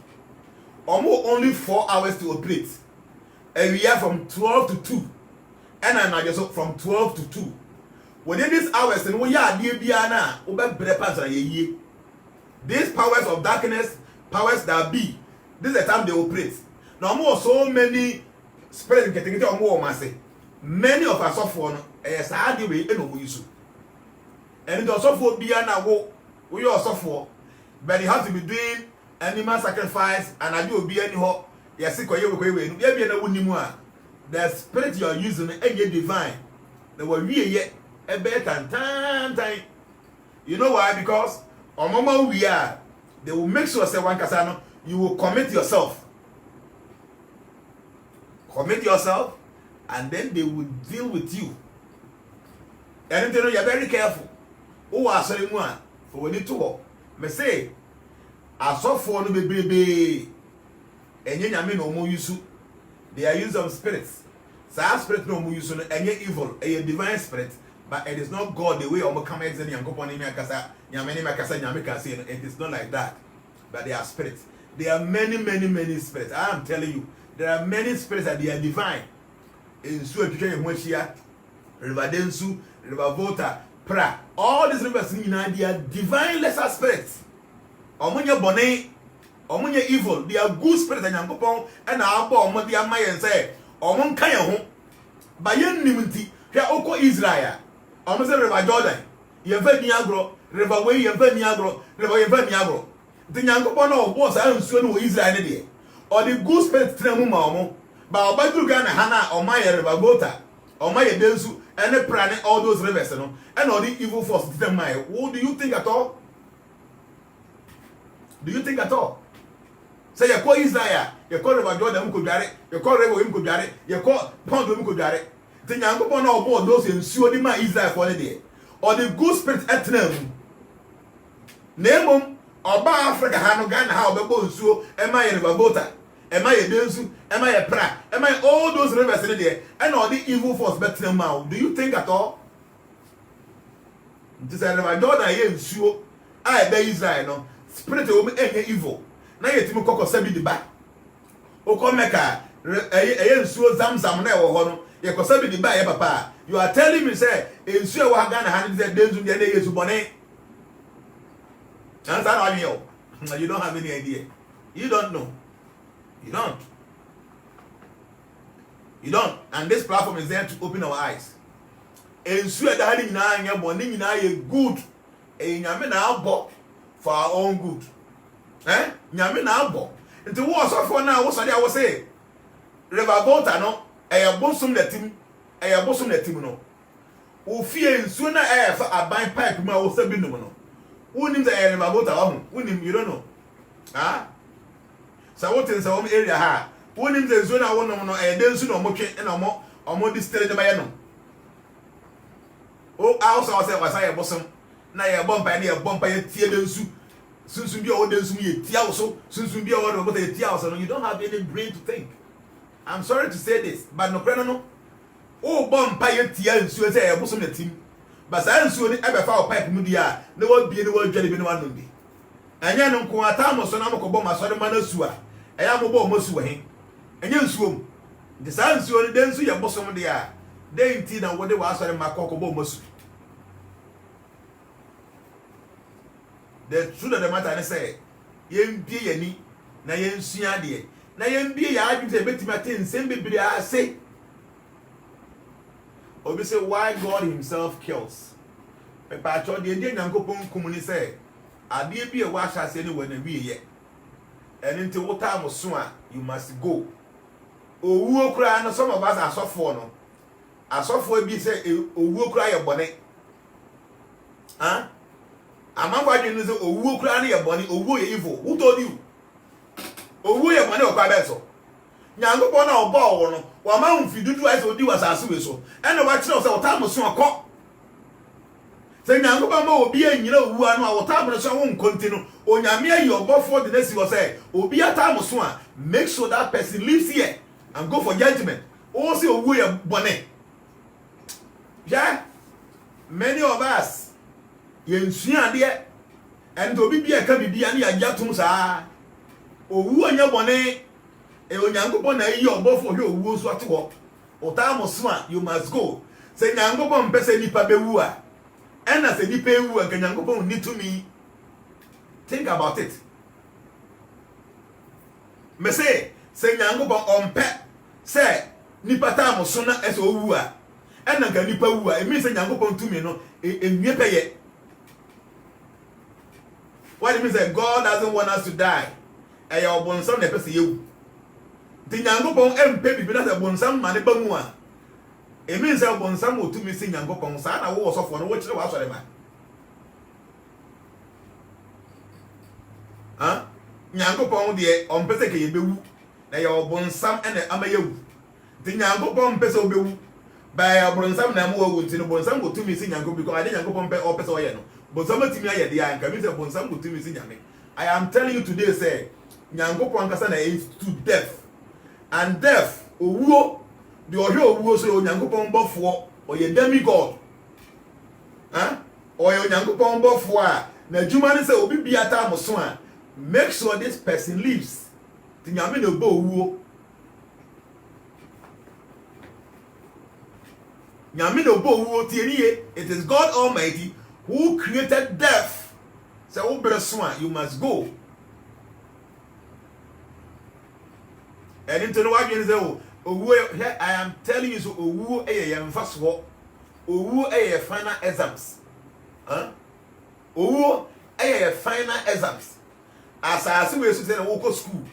Almost only 4 hours to operate. And we are from 12 to 2. And I just from 12 to 2. Within these hours, and we are near Biana, these powers of darkness, powers that be, this is the time they operate. Now, more so many spirits getting more say. Many of us suffer as hard way and we use. And it also for Biana, we also suffer, but you have to be doing animal sacrifice and I do be anyhow. Yes, the spirit you are using is divine. They were really a better time. You know why? Because on moment we are, they will make sure say one casano, you will commit yourself. Commit yourself, and then they will deal with you. And you know you're very careful. Who are selling one for when you talk? Me say. Asofo no bebebe enye nyame no mo yusu they are used of spirits sa spirit no mo yusu no enye evil a divine spirit but it is not God the way omo come exen yankopon ni akasa nyame ni akasa nyame ka say it is not like that but they are spirits. There are many spirits. I am telling you there are many spirits that they are divine in so etwe ho ahia River Densu, River Volta, Pra, all these rivers they are divine lesser spirits. Omunye bone omunye evil, they are good spirits and Yankopon and our bomb what the Amayan say, or one kayaho. By yen niminti, here oko Israel, almost a river Jordan, Yeven Niagro, River Way, Yeven Niagro, River Yeven Niagro. The Yankopon of boss I don't swim with Israel, or the good spirits Tremumamo, but by Ghana, Hana, or Maya River Gota, or Maya Densu, and the planet, all those rivers, and all the evil forces. What do you think at all? Do you think at all? Say you call Israel, you call River Jordan Mukudare, you call River Mukudare, you call Pound Mukudare. The Yankopon of board those in Suodima Israel for the day, or the good spirit at them. Name or Ba Africa Hanogan, how the boat so, am I a River Gota? Am I a Densu? Am I a Pra? Am I all those rivers in the day? And all the evil force better them out. Do you think at all? This is a River Jordan, I am sure. I be Israel, no. Spirit will be any evil. Now you think Coco Sabi the back. Oko Mecca, a sure Zamzam never honor. You can say the back, papa. You are telling me, say, in sure what Ghana had the days of the day to bonnet. That's how I know. You don't have any idea. You don't know. You don't. You don't. And this platform is there to open our eyes. Ensure that having now bonding now a good. A Yamina bought for our own good. Eh? Yamina bought. And to what's up for now, what's I was say? River Volta, no? A bosom the team. A bosom the team, no. Who fear sooner air for a bind pipe, my was a binum. Who names the River Volta? Who name you don't know? Ah? So what is our area? Ha? Who names the zone I want to know? A dense no more and a more distilled by no. Oh, I also was I a bosom. Now a bump by a bump by a tear soup. Soon be all this me, Tiaso, soon be all about a Tiaso. You don't have any brain to think. I'm sorry to say this, but no crano. Oh, bump by a tear and so say a bosom the team. But I am soon ever found pipe media, no one be the word jelly in 1 day. And yan uncle Atamo Sonamo Bomba Sodamanasua. I am a bomb Mosuahin. And you swim. The sun soon then see your bosom the air. They indeed and what they was on my cocoa mosu. The truth of the matter I say, yen be any, na yen suya de, na yen be ya argument a bit matin, same baby I say. Obi say why God himself kills. But by the Indian Yankopon Kumuni say, I did be a wash as anyone we yet. And until what time was soon, you must go. Oh, who cry, and some of us are soft for no. I saw for be say, oh, who cry a bonnet. Huh? I'm not watching this. Oh, who cry a bonnet, oh, who evil. Who told you? Oh, who your money or Cabesso? Yankopon or ball, while Mount Fidu as or do as I so. And the watch knows our time was soon a cock. Say Yankopon will be a who are our time and so won't continue. On Yamia, your boss for the next was say, will be a time of swan. Make sure that person lives here and go for judgment. Also, we are bonnet. Yeah, many of us, you see, and to be a cabby and a jatum, or who are your bonnet, and when Yankopon, your both for your woos what to walk, or time of swan, you must go. Say Yankopon, Pessany Pabewua, and as a Nipewu and Yankopon need to me. Think about it. Me say Yankopon on pet, say, Nipatamo sooner as Oua. And I can nipa wu a means Yankopon to me no in pay. What it means that God doesn't want us to die. And your bonsam never see you. The Yankopon and baby because a bonsam money bamua. It means that bonsam will to me sing Yankopon son. I was off on which was a man. Huh? Yankopon dear on Peseke bewu. Now your bonsam and the amayu. The Yankopon peso bewu. By a bonsam namu would in a bonsam go to me sing Yanko because I didn't go compare or peso yeno. But somebody to me at the end, commit a bonsam go to me sing Yame. I am telling you today, say, Yanko Pankasana is to death. And death, Uwo, the Ojo Uwo so Yanko Pombo for or your demigod. Huh? Or your Yanko Pombo for. Now, Jumani say, Obi be a time of swan. Make sure this person lives. The Yamino Bo Uwo. It is God Almighty who created death. So, you must go. And into the wagon is I am telling you so owu first of all owu final exams. Owu final exams. As I see we say na woko school.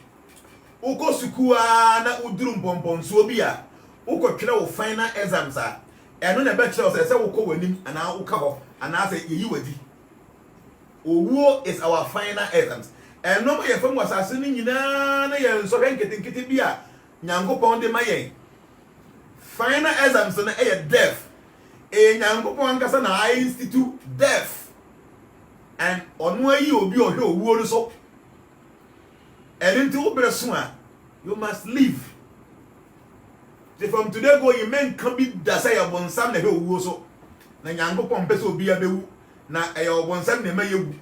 Woko school na uduru mpompon so bi a woko twere wo final exams a eno na be kire say woko wanim ana woka ho ana say yeyi wadi. Owu is our final exams. Eno ye fam wasase ni nyina na ye nso hwenketenkete bi a Nyankopon de mayen. Final exams na deaf. Nyankopon nkasa na I institute deaf. And onu ayi obi ohwe owuo so. And into Bresua, you must live. From today go, you men can be dasaya bonsam ne owuo so. Na Nyankopon pese obi abewu na bonsam ne mayewu.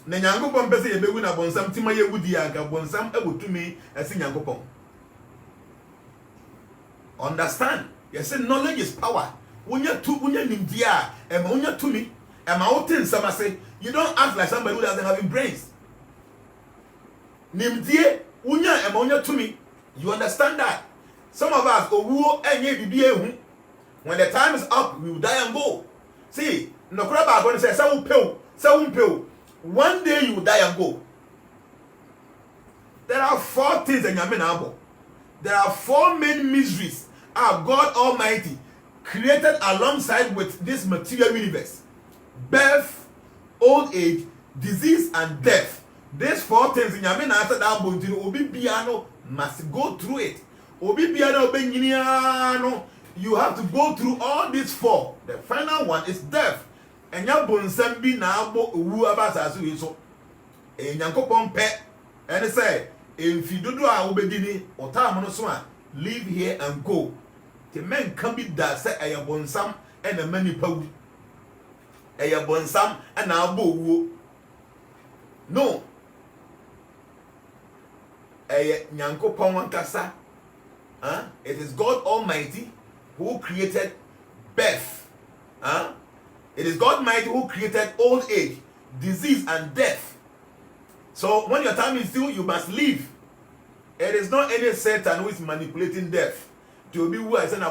Na Nyankopon pese ye bewu na bonsam ti mayewu di anka bonsam ebotumi esi Nyankopon. Understand? Yes, knowledge is power. Unya nimdia, ema unya tumi, ema otin samase. You don't act like somebody who doesn't have brains. Nimdie, unya ema unya tumi. You understand that? Some of us owo enye bibie hu. When the time is up, we will die and go. See, no craba going to say, "Say one day you will die and go." There are 4 things in your menabo. There are 4 main miseries God Almighty created alongside with this material universe: birth, old age, disease, and death. These 4 things in your after that obi biano must go through it. Obi biano benyiniano, you have to go through all these 4. The final one is death. And your bonsam bi na abo owu abasa so so. Nyankopon pe and say, if you do a obedini or time no so live here and go. The men can be that say I am bonsam and a many pow. I am bonsam and now bo. No. Nyankopon kasa. It is God Almighty who created birth. It is God Almighty who created old age, disease, and death. So when your time is due, you must live. It is not any Satan who is manipulating death. To be who I said,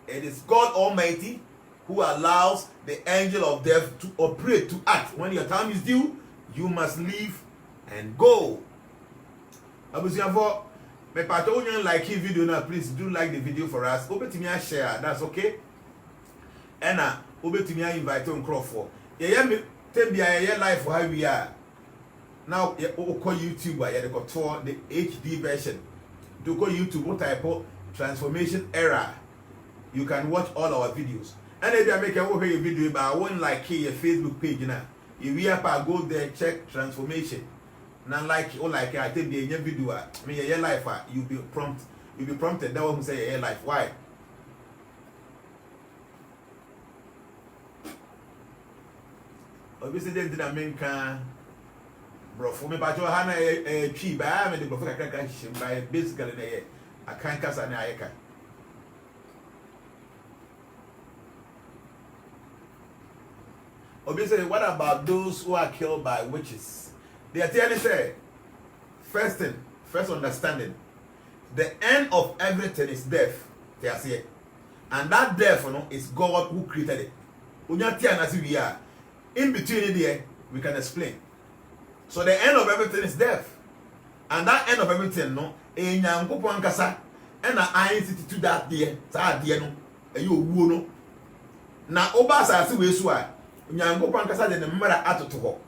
it is God Almighty who allows the angel of death to operate, to act. When your time is due, you must leave and go. My patron like this video now, please do like the video for us. Open to me and share, that's okay. And open to me and invite on Crawford. Yeah, me tell me life for how we are. Now, you call YouTube, you got the HD version. To go YouTube, what type of transformation era, you can watch all our videos. And if I make a video, but I won't like your Facebook page now. If we have go there, check transformation. Now like I take the video, I mean your life, you'll be prompted. That one say your life. Why? Obviously, they didn't mean bro, for me, but you have a cheap. I am the professional by basically a can't cast an eye. Obviously, what about those who are killed by witches? They are telling say, first understanding, the end of everything is death. They are saying, and that death, is God who created it. We are in between it there, we can explain. So the end of everything is death. And that end of everything, in Nyankopon kasa, and I institute that there, no, you no. Na obasa si we so a, Nyankopon kasa de mmara atoto ho.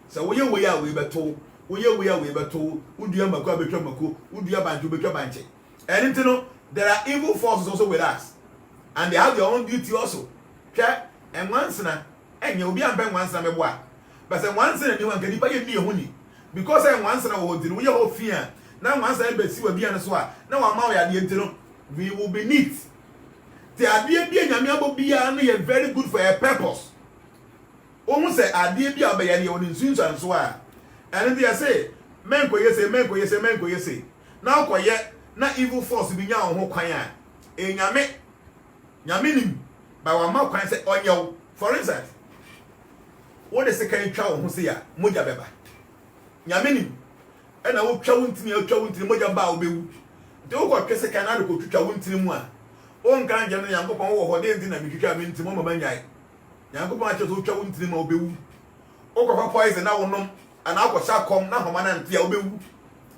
So we beto, we beto, udua mako abetwa mako, udua banjo betwa banche. And there are evil forces also with us. And they have their own duty also. Okay? And once na, and you'll be ampen once na meboa. But say once na anyone can be ni ehuni. Because say once na wo di, we have fear. Now once na be si we bia no so a, na wa ma we ade ntino, we will be neat. The idea be nyame abobia no is very good for a purpose. Almost say idea be obey ni oni nsunsu so a. And they say, men ko yese. Now ko ye na evil force bi nya ho kwan a. Nyame nim ba wa ma kwan say onye. For instance, what is the kind twa ho say a moja beba. Nyame nim ɛna wo twa wuntini moja ba obewu de wo ko twese kan na ko twitwa wuntini mu a o nkan je no Nyankopɔn wo ho de nti na metwitwa me ntimo mama nyai Nyankopɔn ache so twa wuntini ma obewu o ko fa poison na wonom ana akɔsha kom na homa na ntia obewu.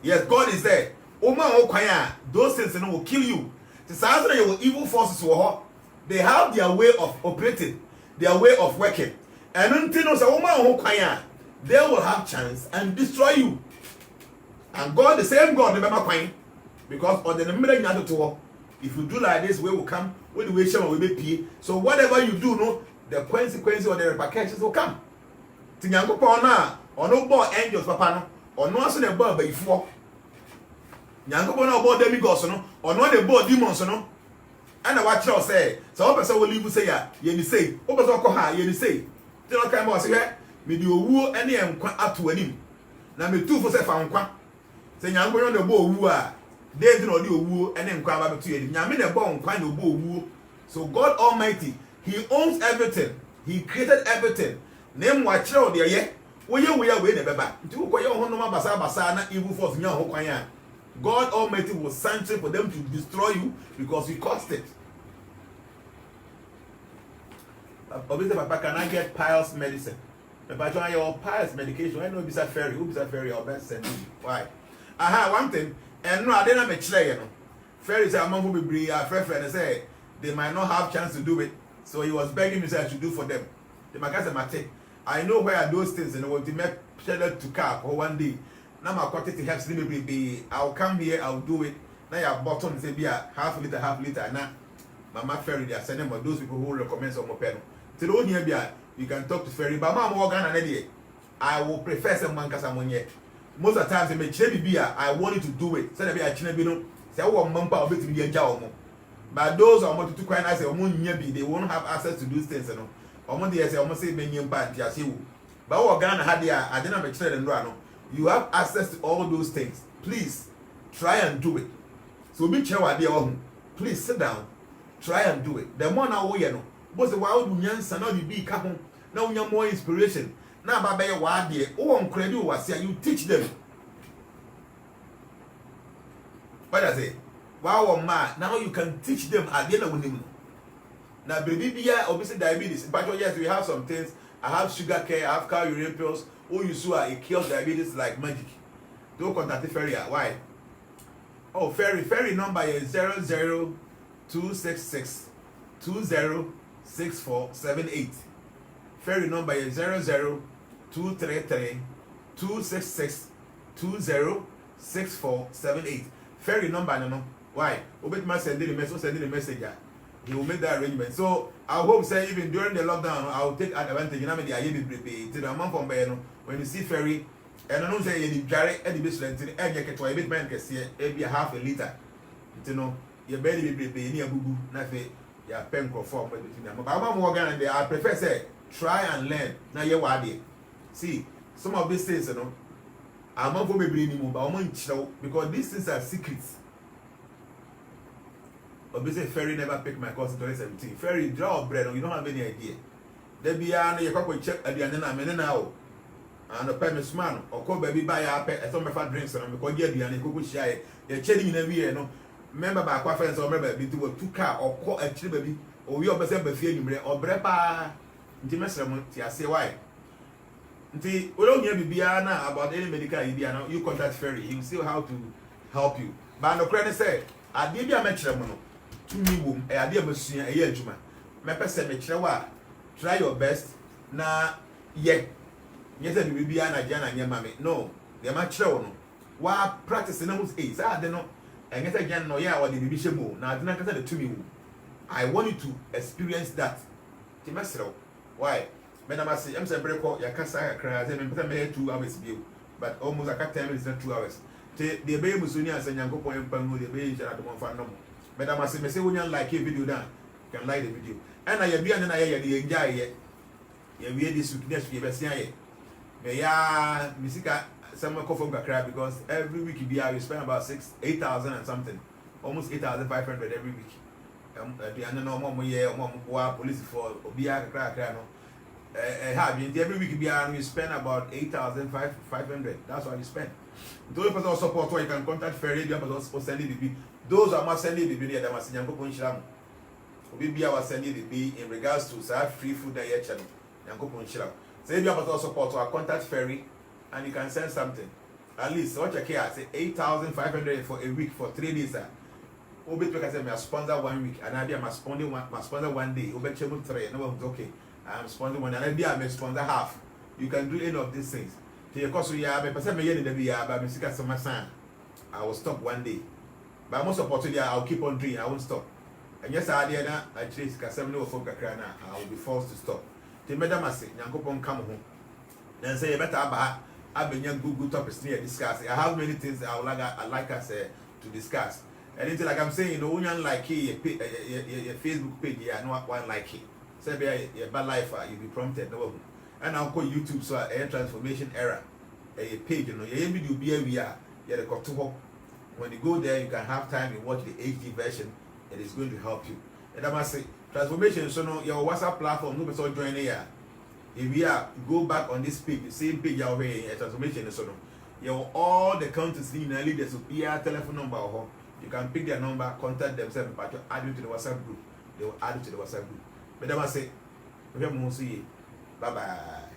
Yes, God is there. O ma o kwan a those things no will kill you. The signs that your evil forces wo they have their way of operating, their way of working. And until no say o ma o kwan a they will have chance and destroy you. And God, the same God, remember kwan because on the middle nya to if you do like this, we will come when the way shall we be. So whatever you do, no, the consequences or the repercussions will come. Ti Nyankopɔn na ono bo angels papa no ono aso na bo abayifo Nyankopɔn na bo demigods no ono na bo demons no ana wa kire o say so wo pese wo live say ya ye ni say wo pese okɔ ha ye ni say ti no kan mo say me di owuo ene enkwa ato anim na me tu fo say fa nkwa say Nyankopɔn na bo owuo a dey no di owuo ene nkwa ba betu anim nyame na bo nkwa na bo owuo. So God Almighty, he owns everything, he created everything. Name wa kire o de ye we na beba nti wo koye ho no basa na evil force nya ho kwan ya God Almighty will sanction for them to destroy you because you caused it. Obviously papa, can I get pious medicine? Papa, try your pious medication. I know bisa ferry or best send you. Why? One thing and no I didn't make sure you know ferry say among who be friend say they might not have chance to do it, so he was begging me say I should do for them. The magazine mate I know where are those things and I want to make sure to car or one day. Now my quantity helps me be I'll come here, I'll do it. Now your bottom say be a half liter, and now Mama Ferry they are sending for those people who recommend some pen. Till on here be you can talk to Ferry, but Mama Morgan and Eddie. I will prefer someone Casamonia. Most of the times they may change be I want you to do it. Say be a chinabino, say oh mumpa of it to be a jawmo. But those are more to quite nice they won't have access to those things, you know. Almost say many party as you. But what Ghana had there, I didn't make sure and you have access to all those things. Please try and do it. So be sure idea. Please sit down, try and do it. The more now you know, but the wild unions and all the big couple now you have more inspiration. Now by your word there, on credit was here, you teach them. What I say? Wow man, now you can teach them at the end of the day. Now, baby, obviously diabetes. But yes, we have some things. I have sugar care, I have cow urine pills. Oh, you saw it kills diabetes like magic. Don't contact the ferry. Why? Oh, ferry number is 00266 206478. Ferry number is 00233 266 206478. Ferry number no. Why? Obet ma send the message. He will make that arrangement. So I hope say even during the lockdown, I will take advantage. You know, the IAB prepare to the month from Bayano when you see ferry, and I don't say any direct any business and you get to a bit man can see maybe a half a liter. You know, your belly be prepare near boo nothing. Yeah, pen conform with them. But I'm more than I prefer say try and learn. Now you are there. See, some of these things, you know, I'm not going to be anymore, but I'm going to because these things are secrets. Obviously, Ferry never picked my course in 2017. Ferry, draw bread, you don't have any idea. There be a couple check at the end of the now. And a parent's man, or call baby buy a some of our drinks, and I'm going to get the and shy. They're changing every year, no. Remember by our friends or remember, be to a 2 car or call a chili baby, or we always have a feeling or brepa. Intimacy, I say why. We don't hear Bibiana about any medical idea. You contact Ferry, he will see how to help you. But no credit say, I did be a mention. To me, womb, a idea machine a year, Juma. My person, try your best. Na, yet, yes, and we be an Jana and your mammy. No, they're my children. Why practicing almost 8? I don't know. And yes, again, no, yeah, or the division move. Now, I didn't consider to me. I want you to experience that. Timastro, why? Madam, I say, I'm saying, your casa cries, and I'm 2 hours view, but almost a cut 10 minutes, not 2 hours. The baby Musunia and Yanko Point Pangu, the baby at the one for no more. Madam, I say, when you like a video down, you can like the video. And I be an eye, the enjoy it. You read this next year, may I, Missika, someone call from Kakra because every week we spend about 8,000 and something, almost 8,500 every week. The normal year, police for Obia Kakra, every week you spend about 8,500. That's what you spend. Those person support where you can contact Ferry, you person sending the bill. Those are not sending the bill there, they must send you Obi was sending the bill in regards to free food that you channel. So if you have also support to contact Ferry and you can send something. At least what you care, say 8,500 for a week for 3 days. Obi because I sponsor 1 week and I be my sponsor 1 day. Obi chemo 3. No, okay. I'm sponsoring 1 and I be a sponsor half. You can do any of these things. The cost we have a percent million in the year, but I will stop 1 day. But most opportunity I'll keep on doing. I won't stop. And yes, I did not. I chase Casemino for Kakrana. I will be forced to stop. The madam I say, Yankopon come home. Then say better about I've been young good topics near discuss. I have many things I would like us to discuss. And it's like I'm saying, you know, when you like your Facebook page, you know one like it. Say be a bad life, you'll be prompted. No, and I'll call YouTube so a transformation era. A page, you know, your video be a we are. You're the got when you go there, you can have time and watch the HD version. It is going to help you. And I must say, transformation. So no, your WhatsApp platform, no person join here. If we are go back on this page, the same page you're a transformation. So no, your all the counties in the leaders will be a telephone number. You can pick their number, contact themselves, but you add it to the WhatsApp group. They will add it to the WhatsApp group. But I must say, we have more see. Bye bye.